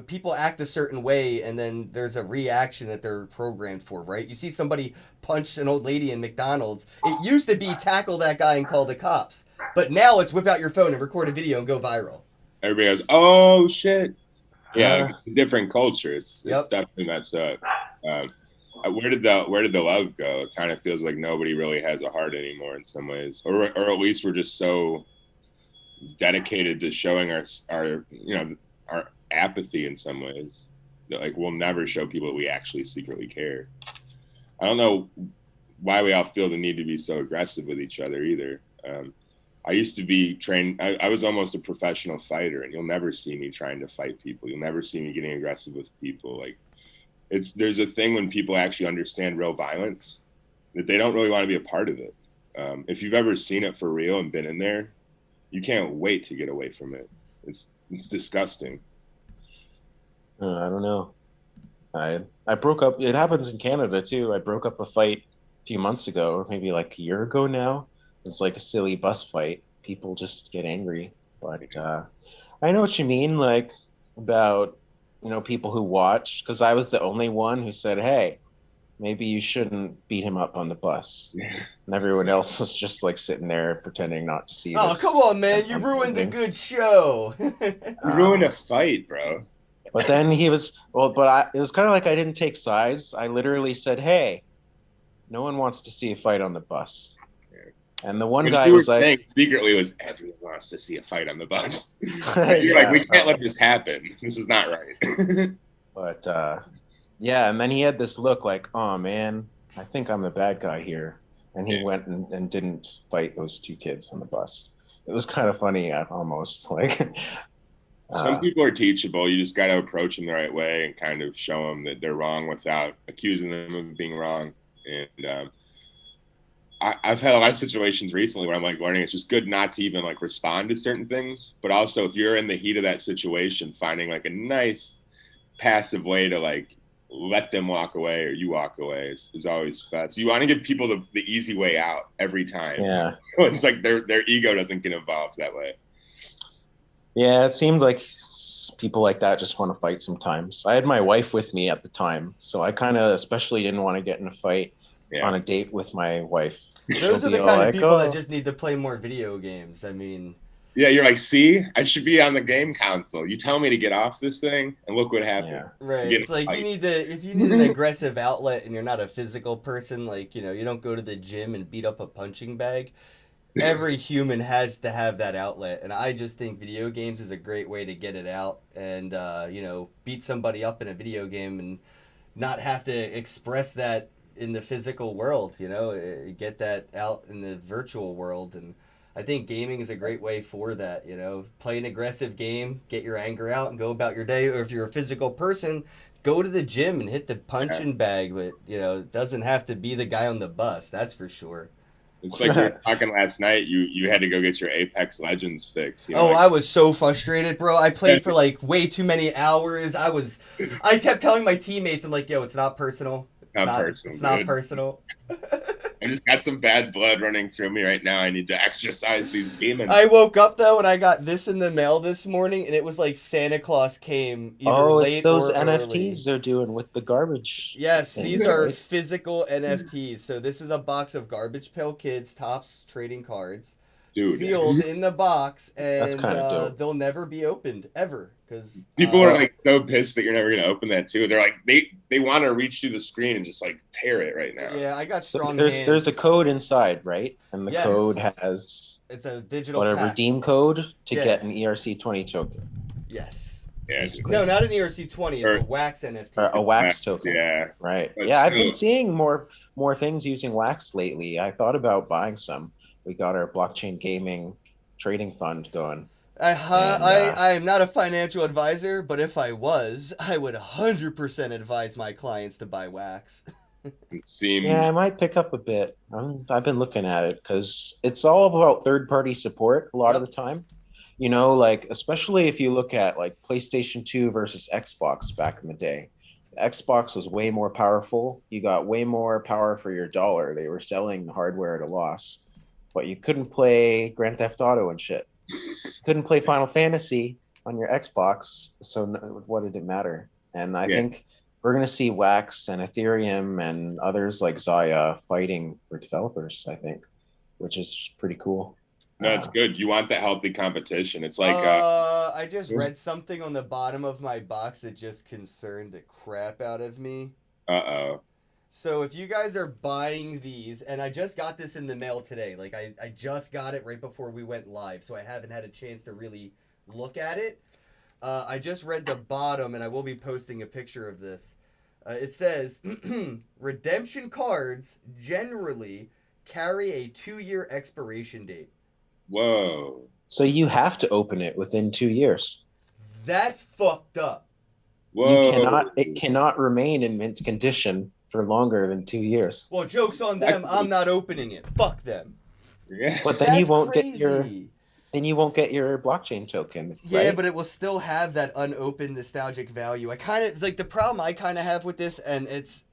people act a certain way and then there's a reaction that they're programmed for, right? You see somebody punch an old lady in McDonald's. It used to be tackle that guy and call the cops. But now it's whip out your phone and record a video and go viral. Everybody goes, oh shit. Yeah, different culture. It's definitely messed up. Where did the love go? It kind of feels like nobody really has a heart anymore in some ways, or at least we're just so dedicated to showing our apathy in some ways. Like we'll never show people that we actually secretly care. I don't know why we all feel the need to be so aggressive with each other either. I used to be trained. I was almost a professional fighter, and you'll never see me trying to fight people. You'll never see me getting aggressive with people. Like there's a thing when people actually understand real violence that they don't really want to be a part of it. If you've ever seen it for real and been in there, you can't wait to get away from it. It's disgusting. I don't know. I broke up. It happens in Canada too. I broke up a fight a few months ago, or maybe like a year ago now. It's like a silly bus fight. People just get angry. But I know what you mean, like about people who watch. Because I was the only one who said, "Hey, maybe you shouldn't beat him up on the bus," and everyone else was just like sitting there pretending not to see. Oh, come on, man! You ruined the good show. You ruined a fight, bro. But then it was kind of like I didn't take sides. I literally said, "Hey, no one wants to see a fight on the bus." And the one guy was like, secretly was everyone wants to see a fight on the bus. You're like, we can't let this happen. This is not right. But and then he had this look like, oh man, I think I'm the bad guy here. And he went and didn't fight those two kids on the bus. It was kind of funny, almost like. Some people are teachable. You just got to approach them the right way and kind of show them that they're wrong without accusing them of being wrong. And I've had a lot of situations recently where I'm like learning it's just good not to even like respond to certain things, but also if you're in the heat of that situation, finding like a nice passive way to like let them walk away or you walk away is always best. You want to give people the easy way out every time. Yeah. So it's like their ego doesn't get involved that way. Yeah, it seemed like people like that just want to fight sometimes. I had my wife with me at the time, so I kind of especially didn't want to get in a fight on a date with my wife. Those are the kind of people that just need to play more video games. I mean, yeah, you're like, see, I should be on the game console. You tell me to get off this thing, and look what happened. Yeah. right. It's like you need to, if you need an aggressive outlet and you're not a physical person, like, you know, you don't go to the gym and beat up a punching bag. Every human has to have that outlet. And I just think video games is a great way to get it out and, you know, beat somebody up in a video game and not have to express that in the physical world, you know, get that out in the virtual world. And I think gaming is a great way for that, you know, play an aggressive game, get your anger out and go about your day. Or if you're a physical person, go to the gym and hit the punching bag, but, you know, it doesn't have to be the guy on the bus, that's for sure. It's like we were talking last night. You had to go get your Apex Legends fix. You know, I was so frustrated, bro. I played for like way too many hours. I kept telling my teammates, I'm like, yo, it's not personal. It's not personal. I just got some bad blood running through me right now. I need to exercise these demons. I woke up though and I got this in the mail this morning, and it was like Santa Claus came either late it's those or NFTs early. they're doing with the garbage. Yes, thing, these are right? physical NFTs. So this is a box of Garbage Pail Kids Topps trading cards, Dude. sealed in the box, That's and kinda dope. they'll never be opened ever because People are like so pissed that you're never gonna open that too. They're like they want to reach through the screen and just like tear it right now. Yeah, I got So strong there's hands. a code inside, right? And the Yes. code has It's a digital what a pack. redeem code to Yeah. get an ERC20 token. Yes. Yeah, it's No, not an ERC20. It's a wax NFT. Or a wax token. Yeah. Right. But Yeah, I've been still- seeing more things using wax lately. I thought about buying some. We got our blockchain gaming trading fund going. I am not a financial advisor, but if I was, I would 100% advise my clients to buy wax. It seems Yeah, I might pick up a bit. I've been looking at it because it's all about third-party support a lot of the time. You know, like especially if you look at like PlayStation 2 versus Xbox back in the day. The Xbox was way more powerful. You got way more power for your dollar. They were selling the hardware at a loss, but you couldn't play Grand Theft Auto and shit. Couldn't play Final Fantasy on your Xbox, so what did it matter? And I think we're going to see Wax and Ethereum and others like Zaya fighting for developers, I think, which is pretty cool. no, it's good. You want that healthy competition. It's like I just read something on the bottom of my box that just concerned the crap out of me. uh-oh. So if you guys are buying these, and I just got this in the mail today, like I just got it right before we went live, so I haven't had a chance to really look at it. I just read the bottom, and I will be posting a picture of this. It says, redemption cards generally carry a 2-year expiration date. Whoa. So you have to open it within 2 years. That's fucked up. Whoa. It cannot remain in mint condition for longer than 2 years. Well, joke's on them. I'm not opening it. Fuck them. Yeah. But then you won't crazy. get your blockchain token. Yeah, right? but it will still have that unopened nostalgic value. I kind of like the problem I kind of have with this, and it's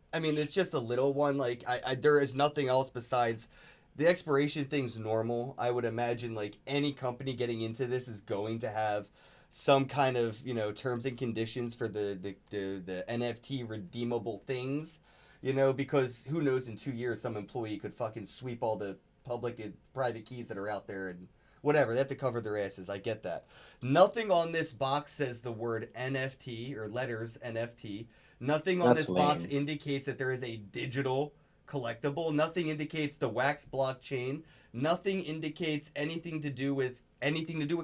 just a little one. Like there is nothing else besides the expiration thing's normal. I would imagine like any company getting into this is going to have some kind of terms and conditions for the NFT redeemable things. Because who knows, in 2 years some employee could fucking sweep all the public and private keys that are out there and whatever. They have to cover their asses. I get that. Nothing on this box says the word NFT or letters NFT. Nothing on this box indicates that there is a digital collectible. Nothing indicates the Wax blockchain. Nothing indicates anything to do with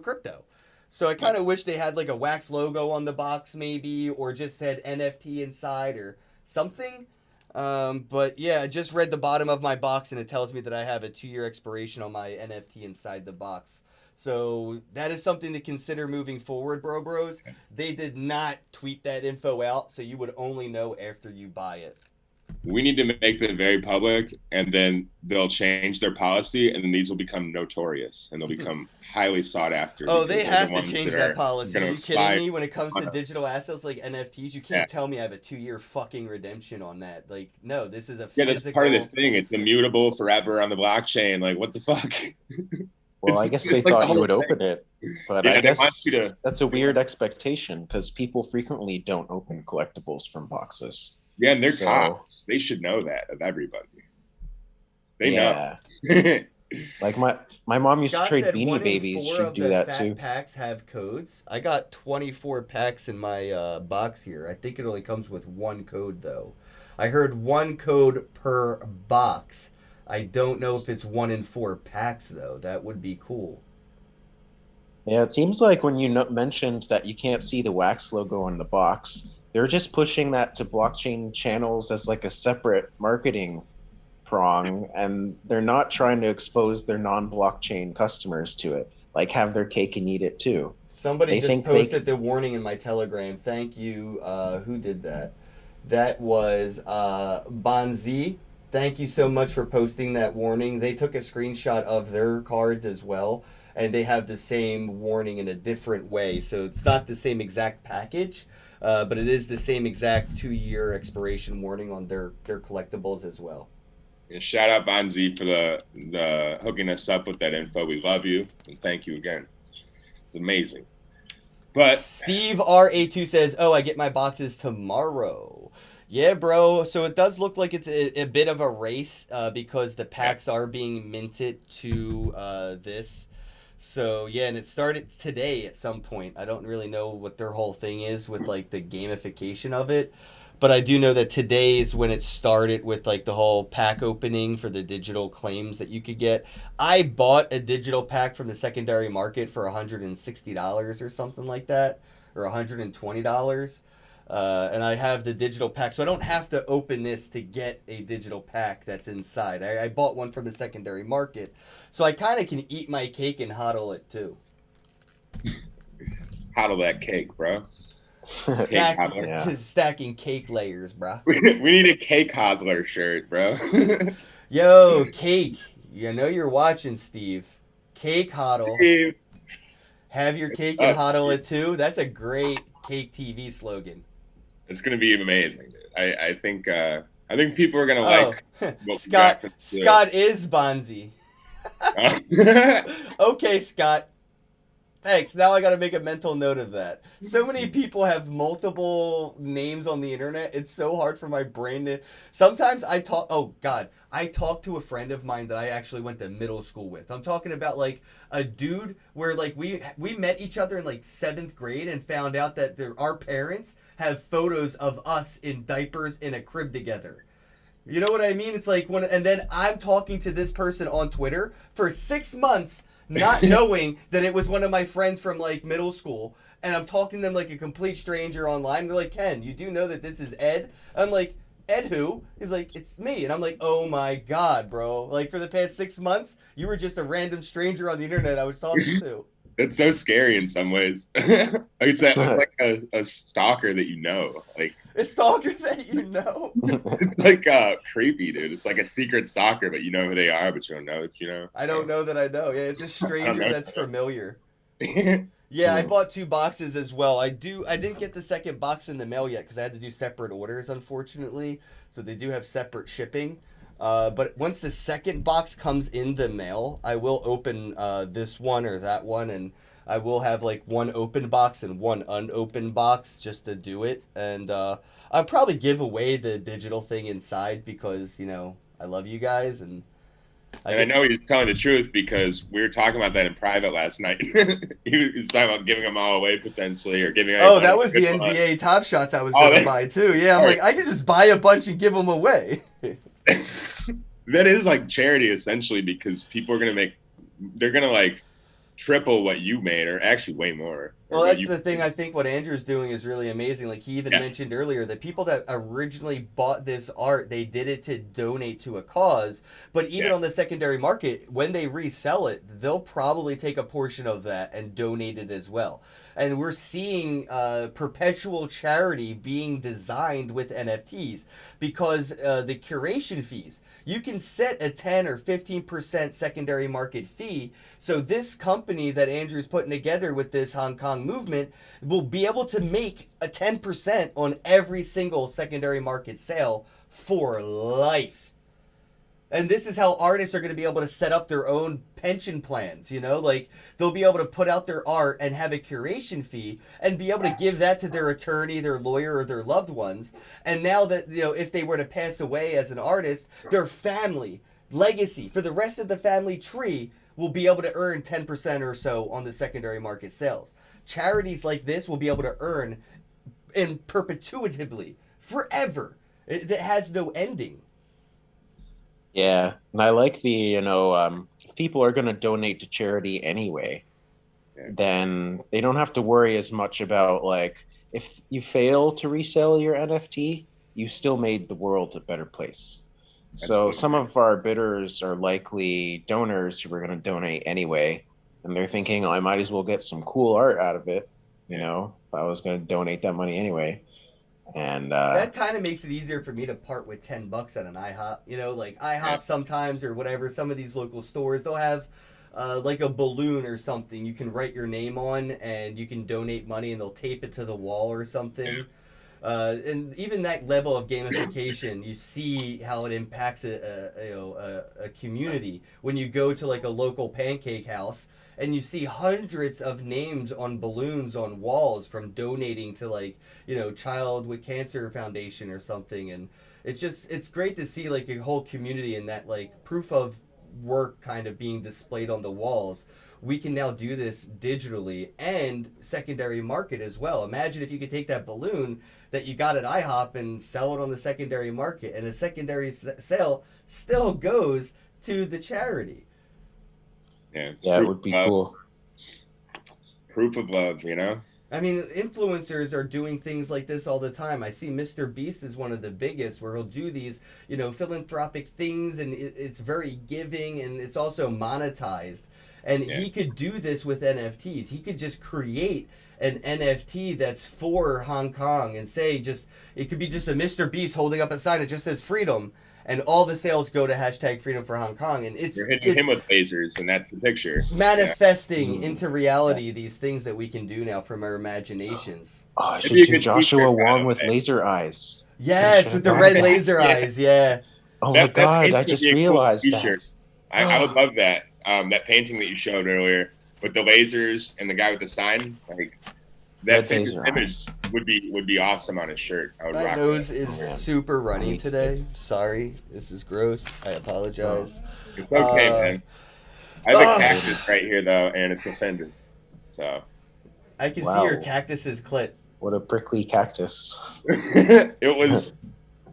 crypto. So I kind of wish they had like a Wax logo on the box maybe, or just said NFT inside or something. But yeah, I just read the bottom of my box and it tells me that I have a 2-year expiration on my NFT inside the box. So that is something to consider moving forward, bros. They did not tweet that info out, so you would only know after you buy it. we need to make them very public, and then they'll change their policy, and then these will become notorious, and they'll become highly sought after. Oh, because they they're have the to ones change that that are policy. Are gonna you kidding expire me? When it comes to on us. digital assets like NFTs, you can't Yeah. tell me I have a 2-year fucking redemption on that. Like, no, this is a Yeah, that's part of the physical. thing. It's immutable forever on the blockchain. Like, what the fuck? Well, I guess they it's like the thought you whole would thing. open it, but I Yeah, they want guess you to. that's a weird expectation because people frequently don't open collectibles from boxes. Yeah, and they're So- tops. They should know that of everybody. They Yeah, know. like my mom used to Scott trade said Beanie 1 in Babies. 4 She'd of do the that fat too. packs have codes. I got 24 packs in my box here. I think it only comes with 1 code though. I heard 1 code per box. I don't know if it's 1 in 4 packs though. That would be cool. Yeah, it seems like when you mentioned that you can't see the Wax logo on the box, they're just pushing that to blockchain channels as like a separate marketing prong, and they're not trying to expose their non-blockchain customers to it. Like have their cake and eat it too. Somebody They just think posted the warning in my Telegram. Thank you. Who did that? That was Bonzi. Thank you so much for posting that warning. They took a screenshot of their cards as well, and they have the same warning in a different way. So it's not the same exact package, but it is the same exact 2-year expiration warning on their collectibles as well. And shout out Bonzi for the hooking us up with that info. We love you, and thank you again. It's amazing. But Steve RA2 says, "Oh, I get my boxes tomorrow." Yeah, bro. So it does look like it's a bit of a race because the packs are being minted to this. So yeah, and it started today at some point. I don't really know what their whole thing is with like the gamification of it, but I do know that today is when it started with like the whole pack opening for the digital claims that you could get. I bought a digital pack from the secondary market for $160 or something like that, or $120. And I have the digital pack, so I don't have to open this to get a digital pack that's inside. I bought one from the secondary market, so I kind of can eat my cake and hodl it too. hodl that cake, bro. Stack, hodler. Yeah. Stacking cake layers, bruh. We need a cake hodler shirt, bro. Yo, cake. You know you're watching, Steve. Cake hodl. Steve. Have your cake and hodl it too. That's a great Cake TV slogan. It's gonna be amazing, dude. I think people are gonna like what we Scott. got to do. Scott is Bonzi. Okay, Scott. Thanks. Now I got to make a mental note of that. So many people have multiple names on the internet. It's so hard for my brain to. Sometimes I talk. Oh God, I talked to a friend of mine that I actually went to middle school with. I'm talking about like a dude where like we met each other in like 7th grade and found out that our parents have photos of us in diapers in a crib together. You know what I mean? It's like when, and then I'm talking to this person on Twitter for 6 months, not knowing that it was one of my friends from like middle school, and I'm talking to them like a complete stranger online. They're like, "Ken, you do know that this is Ed?" I'm like, "Ed who?" He's like, "It's me." And I'm like, "Oh my God, bro. Like for the past 6 months, you were just a random stranger on the internet I was talking to." It's so scary in some ways. It's like a stalker that you know. Like A stalker that you know. it's like creepy, dude. It's like a secret stalker, but you know who they are, but you don't know that you know. I don't know that I know. Yeah, it's a stranger know. that's familiar. Yeah. Yeah, I bought 2 boxes as well. I didn't get the second box in the mail yet because I had to do separate orders, unfortunately. So they do have separate shipping. But once the second box comes in the mail, I will open this one or that one, and I will have like 1 open box and 1 unopened box just to do it. And I'll probably give away the digital thing inside because, you know, I love you guys. And I know he's telling the truth because we were talking about that in private last night. He was talking about giving them all away potentially, or giving. Oh, that was the NBA Top Shots I was going to buy too. Yeah, I'm like, I could just buy a bunch and give them away. That is like charity essentially, because people are gonna they're gonna like triple what you made, or actually way more. Well, that's the thing. I think what Andrew's doing is really amazing. Like he even mentioned earlier, the people that originally bought this art, they did it to donate to a cause. But even on the secondary market, when they resell it, they'll probably take a portion of that and donate it as well. And we're seeing perpetual charity being designed with NFTs because the curation fees. You can set a 10 or 15% secondary market fee. So this company that Andrew's putting together with this Hong Kong movement will be able to make a 10% on every single secondary market sale for life. And this is how artists are going to be able to set up their own pension plans, you know? Like, they'll be able to put out their art and have a curation fee and be able to give that to their attorney, their lawyer, or their loved ones. And now that, you know, if they were to pass away as an artist, their family, legacy, for the rest of the family tree will be able to earn 10% or so on the secondary market sales. Charities like this will be able to earn in perpetuatively, forever. It has no ending. Yeah, and I like the, if people are going to donate to charity anyway, then they don't have to worry as much about, like, if you fail to resell your NFT, you still made the world a better place. Absolutely. So some of our bidders are likely donors who are going to donate anyway, and they're thinking, oh, I might as well get some cool art out of it, if I was going to donate that money anyway. And that kind of makes it easier for me to part with $10 at an IHOP. You know, like IHOP sometimes or whatever, some of these local stores, they'll have like a balloon or something you can write your name on and you can donate money and they'll tape it to the wall or something. And even that level of gamification, you see how it impacts a community when you go to like a local pancake house and you see hundreds of names on balloons on walls from donating to, like, Child with Cancer Foundation or something. And it's great to see like a whole community and that like proof of work kind of being displayed on the walls. We can now do this digitally and secondary market as well. Imagine if you could take that balloon that you got at IHOP and sell it on the secondary market, and the secondary sale still goes to the charity. Yeah, it would be cool. Proof of love, I mean, influencers are doing things like this all the time. I see Mr. Beast is one of the biggest, where he'll do these, philanthropic things, and it's very giving, and it's also monetized. And he could do this with NFTs. He could just create an NFT that's for Hong Kong and say it could be just a Mr. Beast holding up a sign that just says freedom, and all the sales go to #freedom for Hong Kong. And you're hitting him with lasers, and that's the picture. Manifesting into reality these things that we can do now from our imaginations. Oh, I should do Joshua Wong with laser eyes. Yes, with the red laser eyes, Oh my God, I just realized that. I would love that. That painting that you showed earlier with the lasers and the guy with the sign, like that image would be awesome on his shirt. I would rock My nose that. is super runny today. Sorry, this is gross. I apologize. It's okay, man. I have a cactus right here though, and it's offended. So I can see your cactus's clit. What a prickly cactus!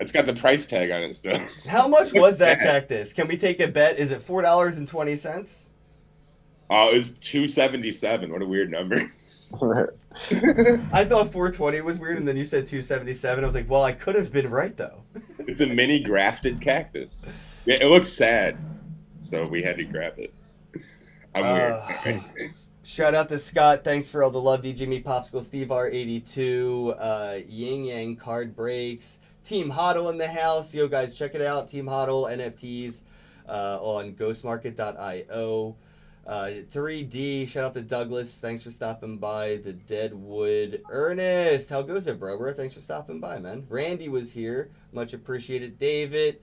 It's got the price tag on it still. How much was that cactus? Can we take a bet? Is it $4.20? Oh, it was $2.77. What a weird number. I thought $4.20 was weird, and then you said $2.77. I was like, well, I could have been right though. It's a mini grafted cactus. Yeah, it looks sad, so we had to grab it. I'm weird. Shout out to Scott. Thanks for all the love. DJ Me Popsicle, Steve R82, Yin Yang Card Breaks. Team Hodl in the house. Yo, guys, check it out. Team Hodl NFTs on ghostmarket.io. 3D, shout out to Douglas. Thanks for stopping by. The Deadwood Ernest. How goes it, bro? Thanks for stopping by, man. Randy was here. Much appreciated. David.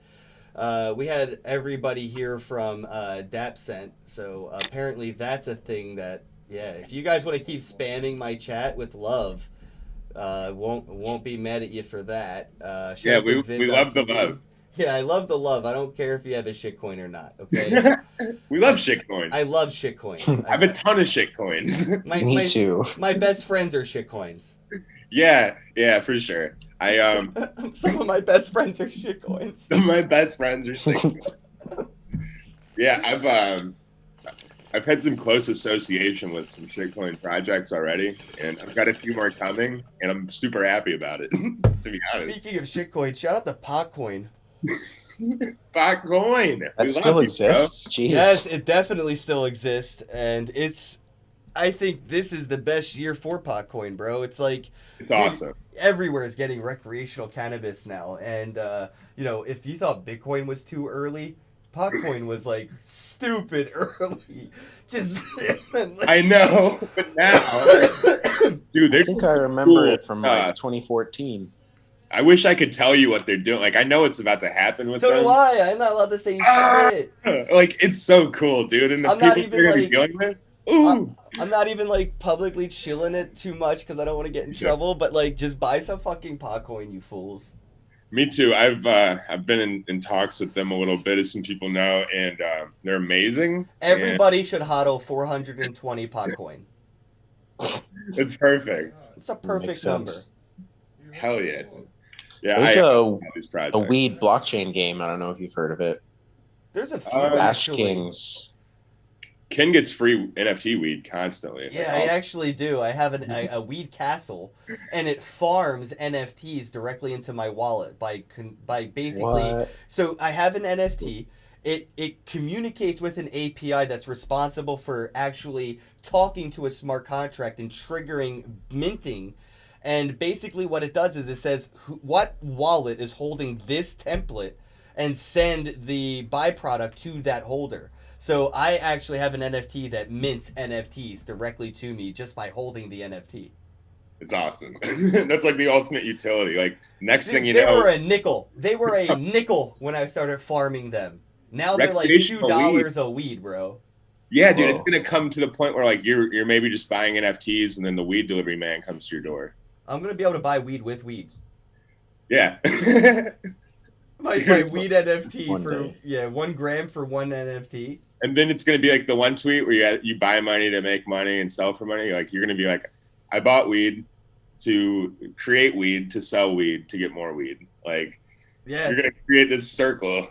We had everybody here from DapSent. So apparently that's a thing that, if you guys want to keep spamming my chat with love, won't be mad at you for that. We love the love. Yeah, I love the love. I don't care if you have a shitcoin or not. Okay. We love shitcoins. I love shitcoins. I have a ton of shitcoins. Me too. My best friends are shitcoins. Yeah, for sure. Some of my best friends are shitcoins. Some of my best friends are shitcoins. Yeah, I've had some close association with some shitcoin projects already, and I've got a few more coming, and I'm super happy about it. To be honest, Speaking of shitcoin, shout out to Potcoin. Potcoin. That still exists. Jeez. Yes, it definitely still exists, and I think this is the best year for Potcoin, bro. It's like It's awesome. Everywhere is getting recreational cannabis now, and if you thought Bitcoin was too early, Potcoin was like stupid early. Just I know, but now, dude, I think I remember it from like 2014. I wish I could tell you what they're doing. Like, I know it's about to happen with so them. do I. I'm not allowed to say shit. Like, it's so cool, dude. And the I'm not people even, they're gonna like- be dealing with. Ooh. I'm not even like publicly chilling it too much because I don't want to get in trouble. But like, just buy some fucking Potcoin, you fools. Me too. I've been in talks with them a little bit, as some people know, and they're amazing. Everybody should hodl 420 Potcoin. It's perfect. It's a perfect Makes number. sense. Hell yeah. Yeah, There's these projects. a weed blockchain game. I don't know if you've heard of it. There's a few Ash actually. Kings. Ken gets free NFT weed constantly. Yeah, I actually do. I have a weed castle, and it farms NFTs directly into my wallet by basically. What? So I have an NFT. It communicates with an API that's responsible for actually talking to a smart contract and triggering minting. And basically what it does is it says what wallet is holding this template and send the byproduct to that holder. So I actually have an NFT that mints NFTs directly to me just by holding the NFT. It's awesome. That's like the ultimate utility. Like, next thing you They know, were a nickel. They were a nickel when I started farming them. Now they're like Recreational $2 a weed, bro. yeah, dude, it's Whoa. gonna come to the point where like you're maybe just buying NFTs, and then the weed delivery man comes to your door. I'm gonna be able to buy weed with weed. Yeah. My weed NFT One for day. 1 gram for 1 NFT. And then it's gonna be like the one tweet where you buy money to make money and sell for money. Like, you're gonna be like, I bought weed to create weed to sell weed to get more weed. Like, Yeah, you're gonna create this circle.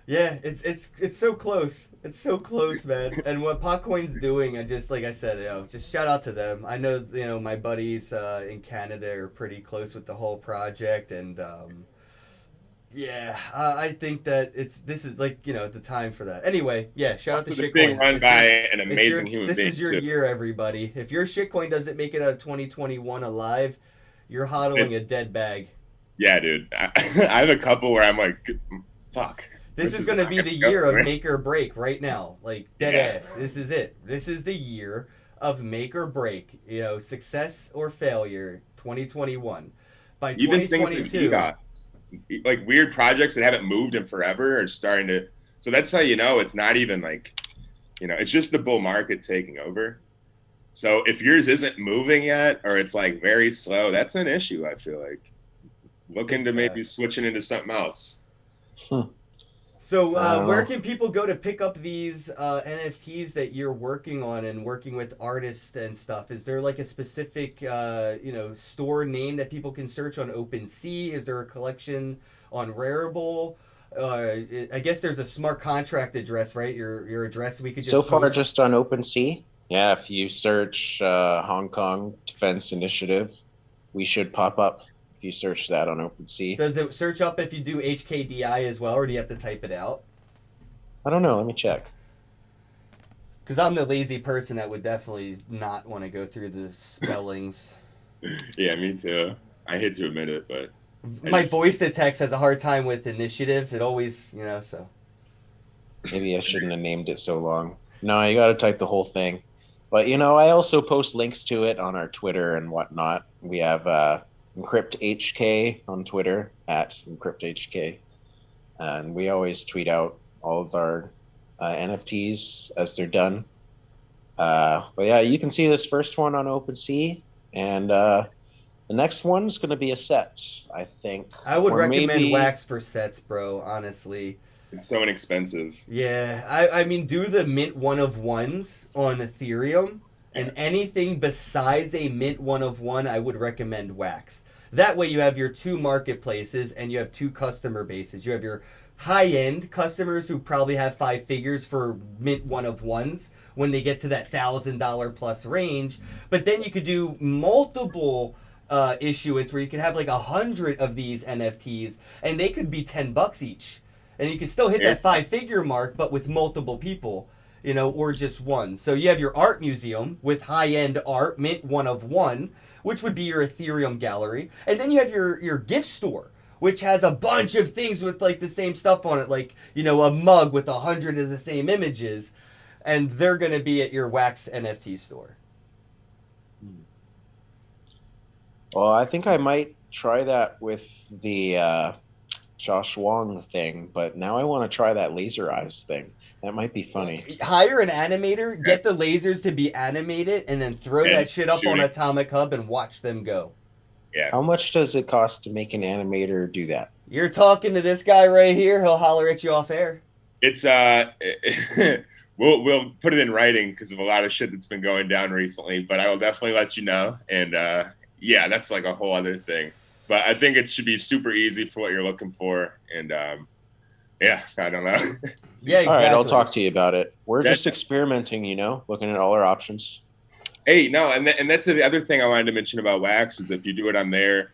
yeah, it's so close. It's so close, man. And what Potcoin's doing, I just like I said, just shout out to them. I know my buddies in Canada are pretty close with the whole project, and I think that this is like the time for that. Anyway, yeah, shout out to It's being Shitcoins. run It's by your- an it's amazing your- human This being. is your too. year, everybody. If your shitcoin doesn't make it out of 2021 alive, you're hodling a dead bag. Yeah, dude. I have a couple where I'm like, fuck. This is is going to not be gonna the go year of anywhere. make or break right now. Like, dead Yeah. ass. This is it. This is the year of make or break. Success or failure, 2021. By Even things like 2022. EGOTs, like weird projects that haven't moved in forever are starting to. So that's how it's not even like, it's just the bull market taking over. So if yours isn't moving yet, or it's like very slow, that's an issue. I feel like look Big into maybe facts. switching into something else. So where know. can people go to pick up these NFTs that you're working on and working with artists and stuff? Is there like a specific store name that people can search on OpenSea? Is there a collection on Rarible? I guess there's a smart contract address, right? Your address we could just So far, post. just on OpenSea. Yeah, if you search Hong Kong Defense Initiative, we should pop up. If you search that on OpenSea. Does it search up if you do HKDI as well, or do you have to type it out? I don't know. Let me check. Because I'm the lazy person that would definitely not want to go through the spellings. Yeah, me too. I hate to admit it, but My voice to text has a hard time with initiative. It always, so. Maybe I shouldn't have named it so long. No, you got to type the whole thing. But I also post links to it on our Twitter and whatnot. We have EncryptHK on Twitter @EncryptHK, and we always tweet out all of our NFTs as they're done. But yeah, you can see this first one on OpenSea, and the next one's going to be a set, I think. I would Or recommend maybe- Wax for sets, bro, honestly. it's so inexpensive. Yeah, I mean, do the mint one of ones on Ethereum, and anything besides a mint one of one, I would recommend Wax. That way you have your 2 marketplaces and you have 2 customer bases. You have your high-end customers who probably have 5 figures for mint one of ones when they get to that $1,000 plus range. But then you could do multiple issuance where you could have like 100 of these NFTs, and they could be $10 each, and you could still hit that 5-figure mark, but with multiple people, you know, or just one. So you have your art museum with high-end art, mint one of one, which would be your Ethereum gallery, and then you have your gift store, which has a bunch of things with like the same stuff on it, like, you know, a mug with 100 of the same images, and they're going to be at your Wax NFT store. Well, I think I might try that with the Josh Wong thing, but now I want to try that laser eyes thing. That might be funny. Hire an animator, get the lasers to be animated, and then throw that shit up on Atomic Hub and watch them go. Yeah. How much does it cost to make an animator do that? You're talking to this guy right here. He'll holler at you off air. It's we'll put it in writing because of a lot of shit that's been going down recently, but I will definitely let you know. And yeah, that's like a whole other thing. But I think it should be super easy for what you're looking for. And yeah, I don't know. Yeah, exactly. All right, I'll talk to you about it. We're just experimenting, you know, looking at all our options. Hey, no, and that's the other thing I wanted to mention about Wax is if you do it on there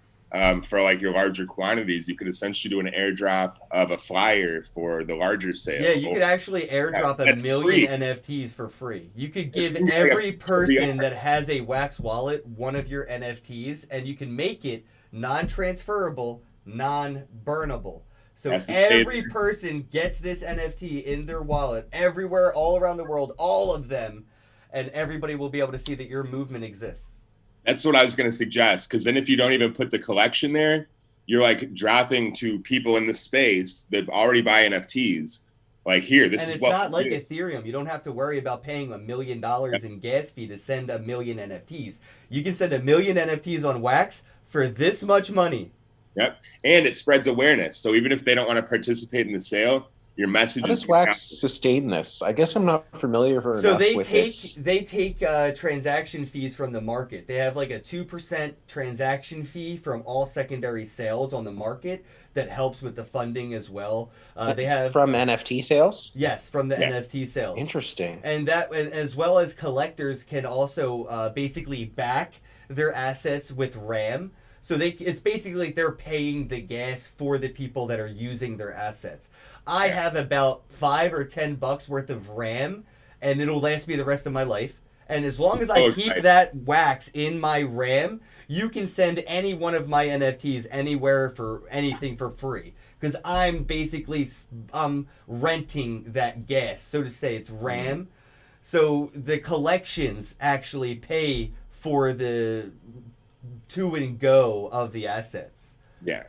for like your larger quantities, you could essentially do an airdrop of a flyer for the larger sale. Yeah, you could actually airdrop a million NFTs for free. You could give every person that has a Wax wallet one of your NFTs, and you can make it non-transferable, non-burnable. So every person gets this NFT in their wallet everywhere, all around the world, all of them, and everybody will be able to see that your movement exists. That's what I was going to suggest, because then if you don't even put the collection there, you're like dropping to people in the space that already buy NFTs. Like, here, this is what. And it's not like Ethereum. You don't have to worry about paying $1 million in gas fee to send a million NFTs. You can send a million NFTs on Wax for this much money. Yep. And it spreads awareness. So even if they don't want to participate in the sale, your message. How does Wax sustain this? I guess I'm not familiar enough with it. They take transaction fees from the market. They have like a 2% transaction fee from all secondary sales on the market that helps with the funding as well. They have from NFT sales. Yes, from the NFT sales. Interesting. And that, as well as collectors can also basically back their assets with RAM. So it's basically like they're paying the gas for the people that are using their assets. I have about $5 or $10 worth of RAM, and it'll last me the rest of my life. And as long as I keep that Wax in my RAM, you can send any one of my NFTs anywhere for anything for free. Because I'm basically renting that gas, so to say. It's RAM. So the collections actually pay for the to and go of the assets. Yeah.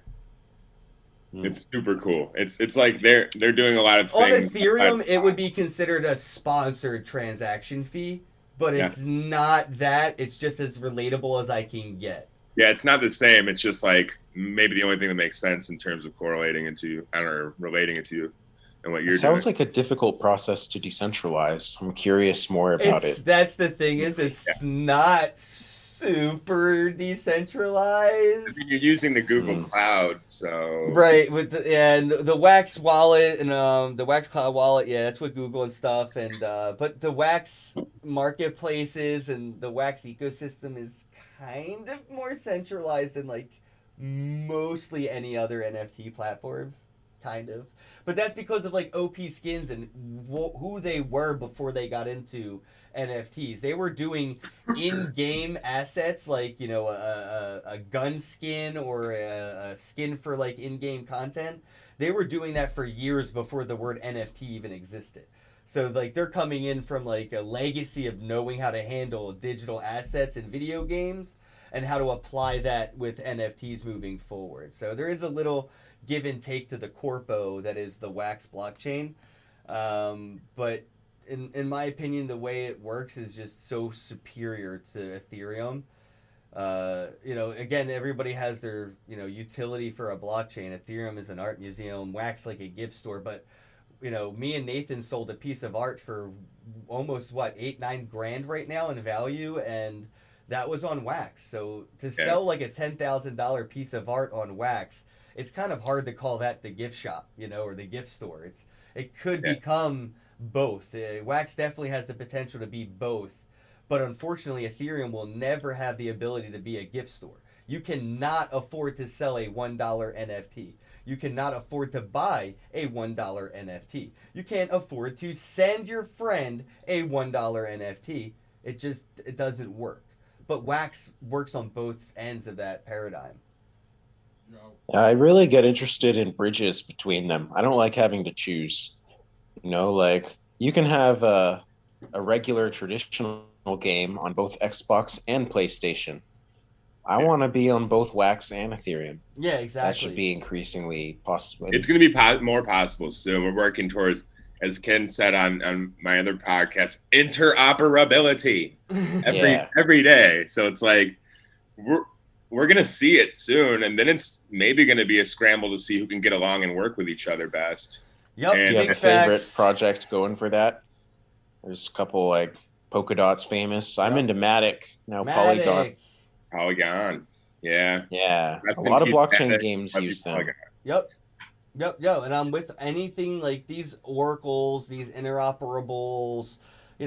It's super cool. It's like they're doing a lot of things. On Ethereum, it would be considered a sponsored transaction fee, but it's not that. It's just as relatable as I can get. Yeah, it's not the same. It's just like maybe the only thing that makes sense in terms of correlating it to or relating it to and what you're doing. Sounds like a difficult process to decentralize. I'm curious more about it. That's the thing is it's not super decentralized. You're using the Google Cloud, so right with the Wax wallet and the Wax Cloud wallet. Yeah, that's with Google and stuff. And but the Wax marketplaces and the Wax ecosystem is kind of more centralized than like mostly any other NFT platforms. Kind of, but that's because of like OP Skins and who they were before they got into NFTs. They were doing in-game assets like, you know, a gun skin or a skin for like in-game content. They were doing that for years before the word NFT even existed. So like they're coming in from like a legacy of knowing how to handle digital assets in video games and how to apply that with NFTs moving forward. So there is a little give and take to the corpo that is the Wax blockchain. But in my opinion, the way it works is just so superior to Ethereum. You know, again, everybody has their, you know, utility for a blockchain. Ethereum is an art museum, Wax like a gift store. But, you know, me and Nathan sold a piece of art for almost, what, $8-9 grand right now in value. And that was on Wax. So to sell like a $10,000 piece of art on Wax it's kind of hard to call that the gift shop, or the gift store. It could Yeah. become both. Wax definitely has the potential to be both, but unfortunately, Ethereum will never have the ability to be a gift store. You cannot afford to sell a $1 NFT. You cannot afford to buy a $1 NFT. You can't afford to send your friend a $1 NFT. It doesn't work. But Wax works on both ends of that paradigm. I really get interested in bridges between them. I don't like having to choose. Like you can have a regular traditional game on both Xbox and PlayStation. I want to be on both Wax and Ethereum. Yeah, That exactly. should be increasingly possible. It's going to be more possible soon. We're working towards, as Ken said on my other podcast, interoperability every day. So it's like we're going to see it soon, and then it's maybe going to be a scramble to see who can get along and work with each other best. Yep, And Do you have big a favorite facts. project going for that? There's a couple like Polkadot's famous. I'm Yep. into Matic now. Polygon. Matic. Polygon, yeah. Yeah, Rest a in lot of peace, blockchain Matic. games Love you, use them. Polygon. Yep, and I'm with anything like these oracles, these interoperables,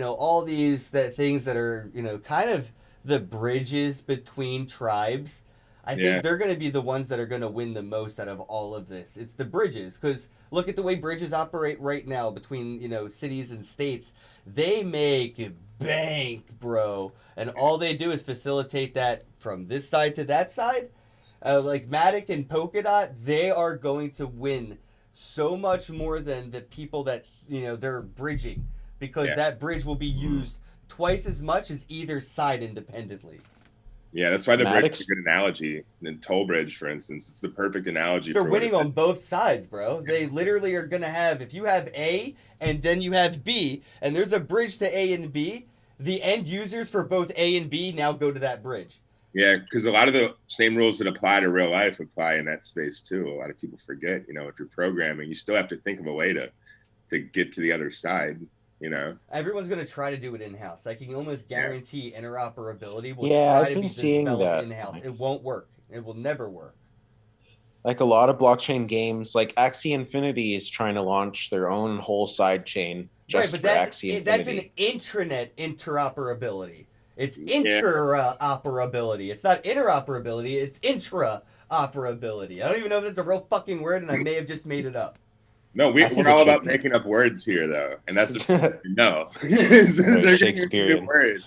all these things that are, kind of the bridges between tribes. I think they're going to be the ones that are going to win the most out of all of this. It's the bridges, because look at the way bridges operate right now between, cities and states. They make bank, bro, and all they do is facilitate that from this side to that side. Like Matic and Polkadot, they are going to win so much more than the people that they're bridging, because that bridge will be used twice as much as either side independently. Yeah, that's why the bridge Matic's- is a good analogy. The toll bridge, for instance, it's the perfect analogy. They're for winning what it on both sides, bro. They literally are going to have, if you have A and then you have B, and there's a bridge to A and B, the end users for both A and B now go to that bridge. Yeah, because a lot of the same rules that apply to real life apply in that space too. A lot of people forget, if you're programming, you still have to think of a way to get to the other side, Everyone's going to try to do it in-house. I can almost guarantee interoperability will Yeah, try I've to been be seeing developed that. in-house. It won't work. It will never work. Like a lot of blockchain games, like Axie Infinity is trying to launch their own whole side chain just Right, for but Axie that's an Infinity. intranet interoperability. It's interoperability. It's not interoperability. It's intraoperability. I don't even know if that's a real fucking word, and I may have just made it up. No, I we're think all it should about be. making up words here, though, and that's what you know. Very They're giving us new Shakespearean. words.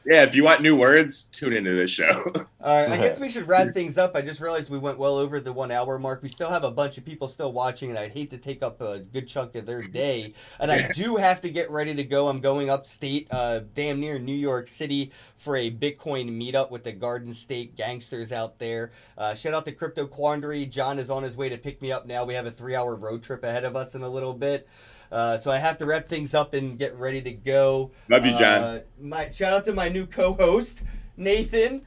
Yeah, if you want new words, tune into this show. All right, I guess we should wrap things up. I just realized we went well over the 1 hour mark. We still have a bunch of people still watching, and I'd hate to take up a good chunk of their day. And I do have to get ready to go. I'm going upstate, damn near New York City, for a Bitcoin meetup with the Garden State gangsters out there. Shout out to Crypto Quandary. John is on his way to pick me up now. We have a 3-hour road trip ahead of us in a little bit. So I have to wrap things up and get ready to go. Love you, John. Shout out to my new co-host, Nathan.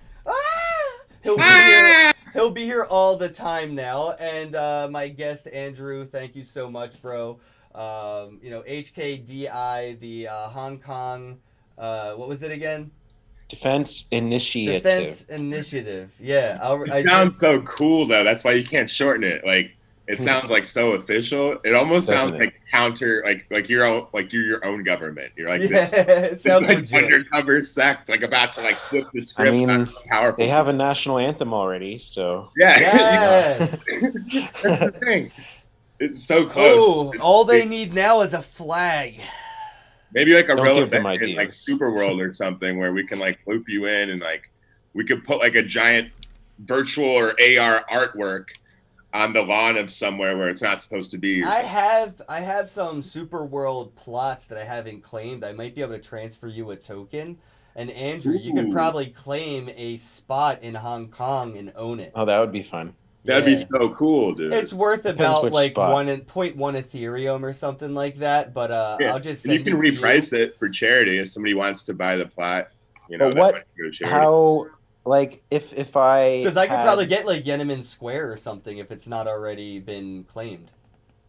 He'll be here all the time now. And my guest, Andrew, thank you so much, bro. HKDI, the Hong Kong, what was it again? Defense Initiative. Defense Initiative. Yeah. It sounds so cool, though. That's why you can't shorten it. Like, it sounds like so official. It almost sounds like counter, like your own, like you're your own government. You're like it sounds like legit. undercover sect, like about to like flip the script. I mean, on powerful. They have a national anthem already, so Yeah, Yes. that's the thing. It's so close. Oh, all they need now is a flag. Maybe like a Don't real give them event in like ideas. Super World or something where we can like loop you in and like we could put like a giant virtual or AR artwork on the lawn of somewhere where it's not supposed to be. I have some Super World plots that I haven't claimed. I might be able to transfer you a token. And Andrew, you could Ooh. probably claim a spot in Hong Kong and own it. oh, that would be fun. That'd be Yeah. so cool, dude. It's worth Depends about which like spot. 0.1 Ethereum or something like that. But Yeah. I'll just And you send can it to reprice it for charity if somebody wants to buy the plot. You know, But that what- might go to charity. How, like, if I because I could had- probably get like Yeneman Square or something if it's not already been claimed.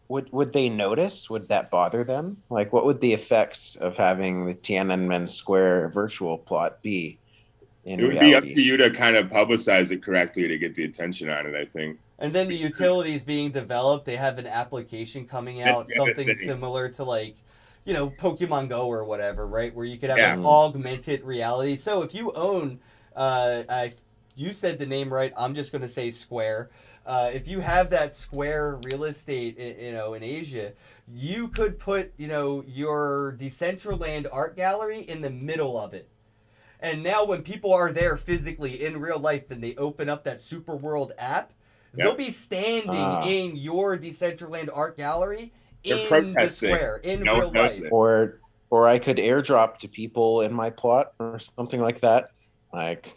would they notice? Would that bother them? Like, what would the effects of having the Tiananmen Square virtual plot be in It would reality? be up to you to kind of publicize it correctly to get the attention on it, I think. And then the utilities being developed, they have an application coming out, That's the other something thing. similar to like, Pokemon Go or whatever, right? Where you could have Yeah. like augmented reality. So if you own, you said the name right. I'm just gonna say Square. If you have that Square real estate, in Asia, you could put, your Decentraland art gallery in the middle of it. And now when people are there physically in real life and they open up that Super World app, they'll Yep. be standing Ah. in your Decentraland art gallery They're in the protesting. square in No real one knows life. it. Or I could airdrop to people in my plot or something like that. Like,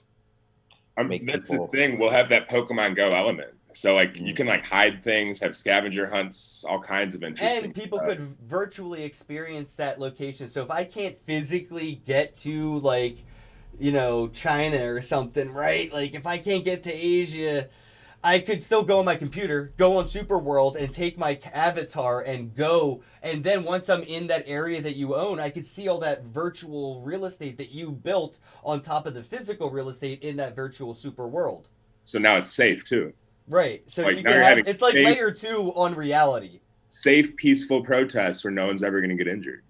make That's people- the thing. We'll have that Pokemon Go element. So like you Mm. can like hide things, have scavenger hunts, all kinds of interesting. And people stuff. could virtually experience that location. So if I can't physically get to like, China or something, right? Like if I can't get to Asia, I could still go on my computer, go on Super World, and take my avatar and go. And then once I'm in that area that you own, I could see all that virtual real estate that you built on top of the physical real estate in that virtual Super World. So now it's safe too. Right. So Like, you now can you're have having it's like safe- layer 2 on reality. Safe, peaceful protests where no one's ever going to get injured.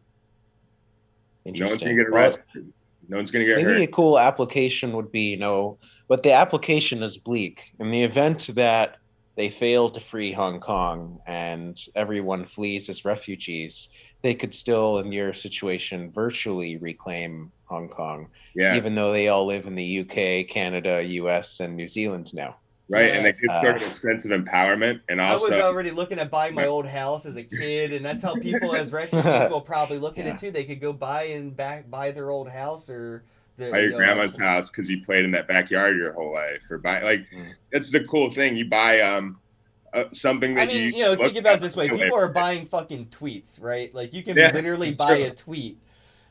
No one's Interesting. going to get Well, arrested. No one's going to get maybe a hurt. cool application would be, but the application is bleak. In the event that they fail to free Hong Kong and everyone flees as refugees, they could still, in your situation, virtually reclaim Hong Kong, Yeah, even though they all live in the UK, Canada, US, and New Zealand now. right. And they Yes. get sort of a sense of empowerment, and I was also already looking at buying my old house as a kid, and that's how people as refugees will probably look at Yeah. it too. They could go buy their old house or buy your grandma's house because you played in that backyard your whole life, or buy like Mm. that's the cool thing. You buy something that I mean, you think about it this way: look people at. are buying fucking tweets, right? Like you can Yeah, literally it's buy true. a tweet.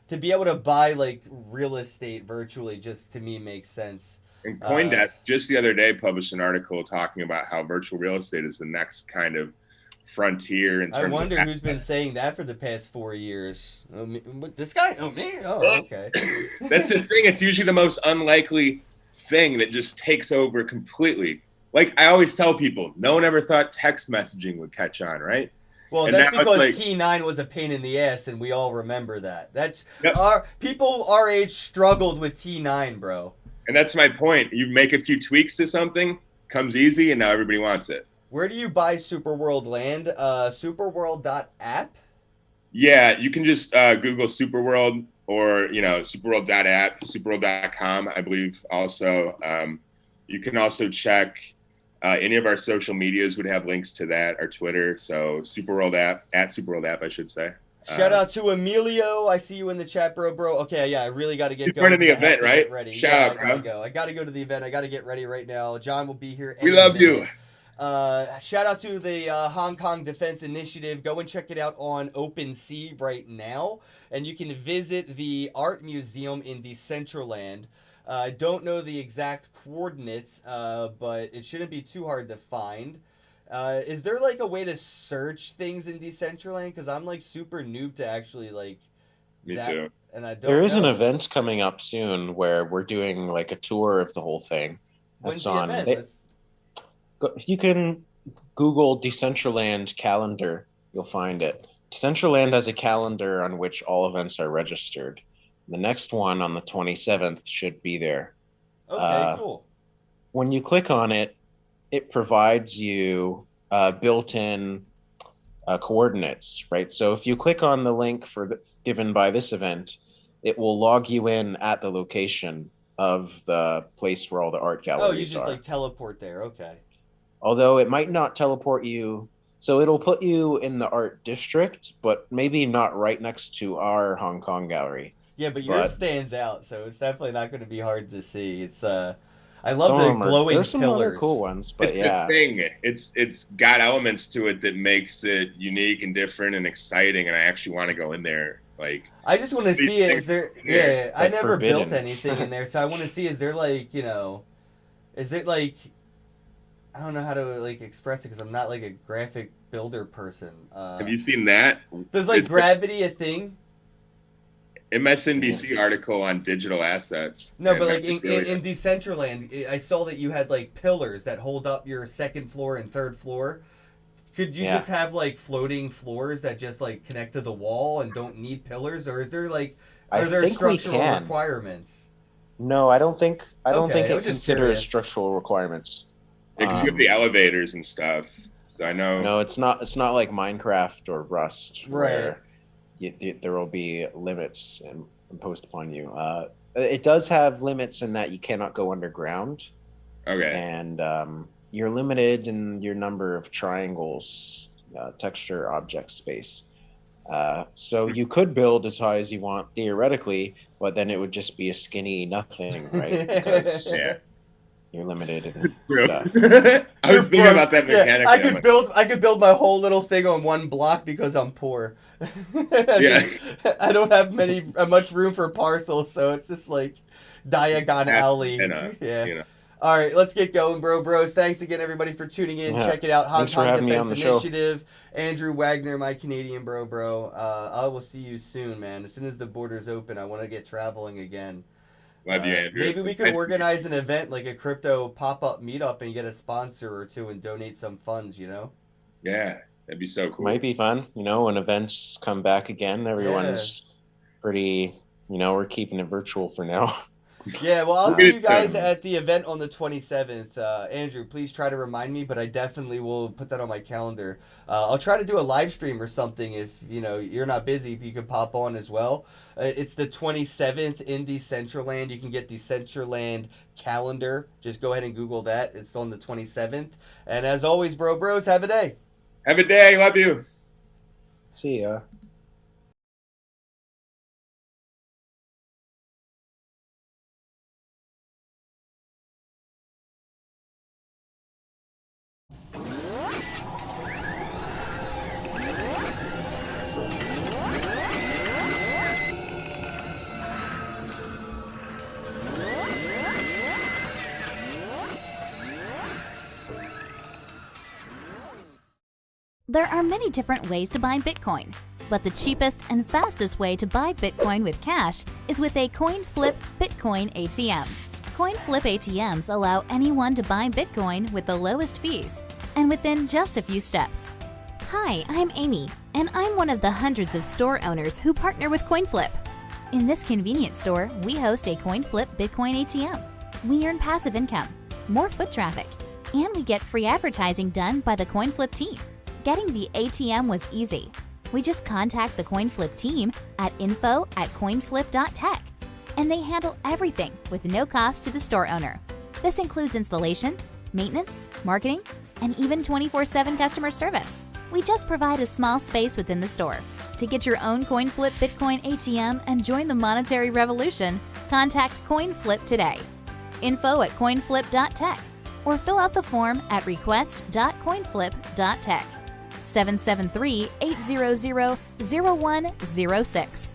To be able to buy like real estate virtually, just to me makes sense. And CoinDesk just the other day published an article talking about how virtual real estate is the next kind of frontier in I terms wonder of who's been assets. saying that for the past 4 years. Oh, this guy? Oh, me? Oh, Well, okay. That's the thing. It's usually the most unlikely thing that just takes over completely. Like I always tell people, no one ever thought text messaging would catch on, right? Well, And that's now it's because like- T9 was a pain in the ass, and we all remember that. That's Yep. people our age struggled with T9, bro. And that's my point. You make a few tweaks to something, comes easy, and now everybody wants it. Where do you buy Superworld land? Superworld.app? Yeah, you can just Google Superworld or Superworld.app, Superworld.com, I believe. Also, you can also check any of our social medias would have links to that. Our Twitter, so Superworld app at Superworld app, I should say. Shout out to Emilio. I see you in the chat, bro. Okay, yeah, I really got to get You're going. running the because I have event, to get right? Ready. Shout yeah, out, I gotta bro. go. I got to go to the event. I got to get ready right now. John will be here. We any love you. minute. Shout out to the Hong Kong Defense Initiative. Go and check it out on OpenSea right now. And you can visit the art museum in Decentraland. I don't know the exact coordinates, but it shouldn't be too hard to find. Is there like a way to search things in Decentraland? Because I'm like super noob to actually like Me that, too. and I don't There is an know. event coming up soon where we're doing like a tour of the whole thing. When's That's the on. event? If you can Google Decentraland calendar, you'll find it. Decentraland has a calendar on which all events are registered. The next one on the 27th should be there. Okay, cool. When you click on it, it provides you built-in coordinates, right? So if you click on the link given by this event, it will log you in at the location of the place where all the art galleries Oh, you just are. like teleport there. Okay. Although it might not teleport you, so it'll put you in the art district, but maybe not right next to our Hong Kong gallery. Yeah, but yours But- stands out, so it's definitely not going to be hard to see. It's I love Some the of 'em glowing there's some other pillars. cool ones, but It's yeah. a thing. It's got elements to it that makes it unique and different and exciting, and I actually want to go in there. Like, I just want to see it. Is there? Yeah, Yeah, it's I like never built forbidden. anything in there, so I want to see. Is there like is it like? I don't know how to like express it because I'm not like a graphic builder person. have you seen that? Does like it's- gravity a thing? MSNBC article on digital assets. No, And but like that's in really- Decentraland, I saw that you had like pillars that hold up your second floor and third floor. Could you Yeah. just have like floating floors that just like connect to the wall and don't need pillars, or is there like I are there think we structural can. requirements? No, I don't think Okay, I it was just considers curious. structural requirements. Yeah, 'cause you have the elevators and stuff. So I know. No, it's not. It's not like Minecraft or Rust, Right. where there will be limits imposed upon you. It does have limits in that you cannot go underground, Okay. and you're limited in your number of triangles, texture, object space. So you could build as high as you want theoretically, but then it would just be a skinny nothing, right? Because Yeah. you're limited in True. stuff. I was thinking about that mechanic. I could build my whole little thing on one block because I'm poor. Yeah. I don't have much room for parcels, so it's just like Diagon Alley. Yeah. You know. All right, let's get going, bros. Thanks again, everybody, for tuning in. Yeah. Check it out. Hong Thanks for Kong having me Defense on the show. Initiative. Andrew Wagner, my Canadian bro. I will see you soon, man. As soon as the borders open, I want to get traveling again. Love you, Andrew. Maybe we could Nice to- organize an event like a crypto pop-up meetup and get a sponsor or two and donate some funds, you know? Yeah, that'd be so cool. Might be fun, when events come back again. Everyone's pretty, we're keeping it virtual for now. Yeah, well, I'll We'll see get you it guys done. at the event on the 27th. Andrew, please try to remind me, but I definitely will put that on my calendar. I'll try to do a live stream or something if, you're not busy, if you could pop on as well. It's the 27th in Decentraland. You can get Decentraland calendar. Just go ahead and Google that. It's on the 27th. And as always, bros, have a day. Have a day. Love you. See ya. There are many different ways to buy Bitcoin, but the cheapest and fastest way to buy Bitcoin with cash is with a coin flip Bitcoin ATM. Coin flip ATMs allow anyone to buy Bitcoin with the lowest fees and within just a few steps. Hi, I'm Amy, and I'm one of the hundreds of store owners who partner with CoinFlip. In this convenient store, we host a CoinFlip Bitcoin ATM. We earn passive income, more foot traffic, and we get free advertising done by the CoinFlip team. Getting the ATM was easy. We just contact the CoinFlip team at info@coinflip.tech, and they handle everything with no cost to the store owner. This includes installation, maintenance, marketing, and even 24/7 customer service. We just provide a small space within the store. To get your own CoinFlip Bitcoin ATM and join the monetary revolution, contact CoinFlip today. info@coinflip.tech or fill out the form at request.coinflip.tech. 773-800-0106.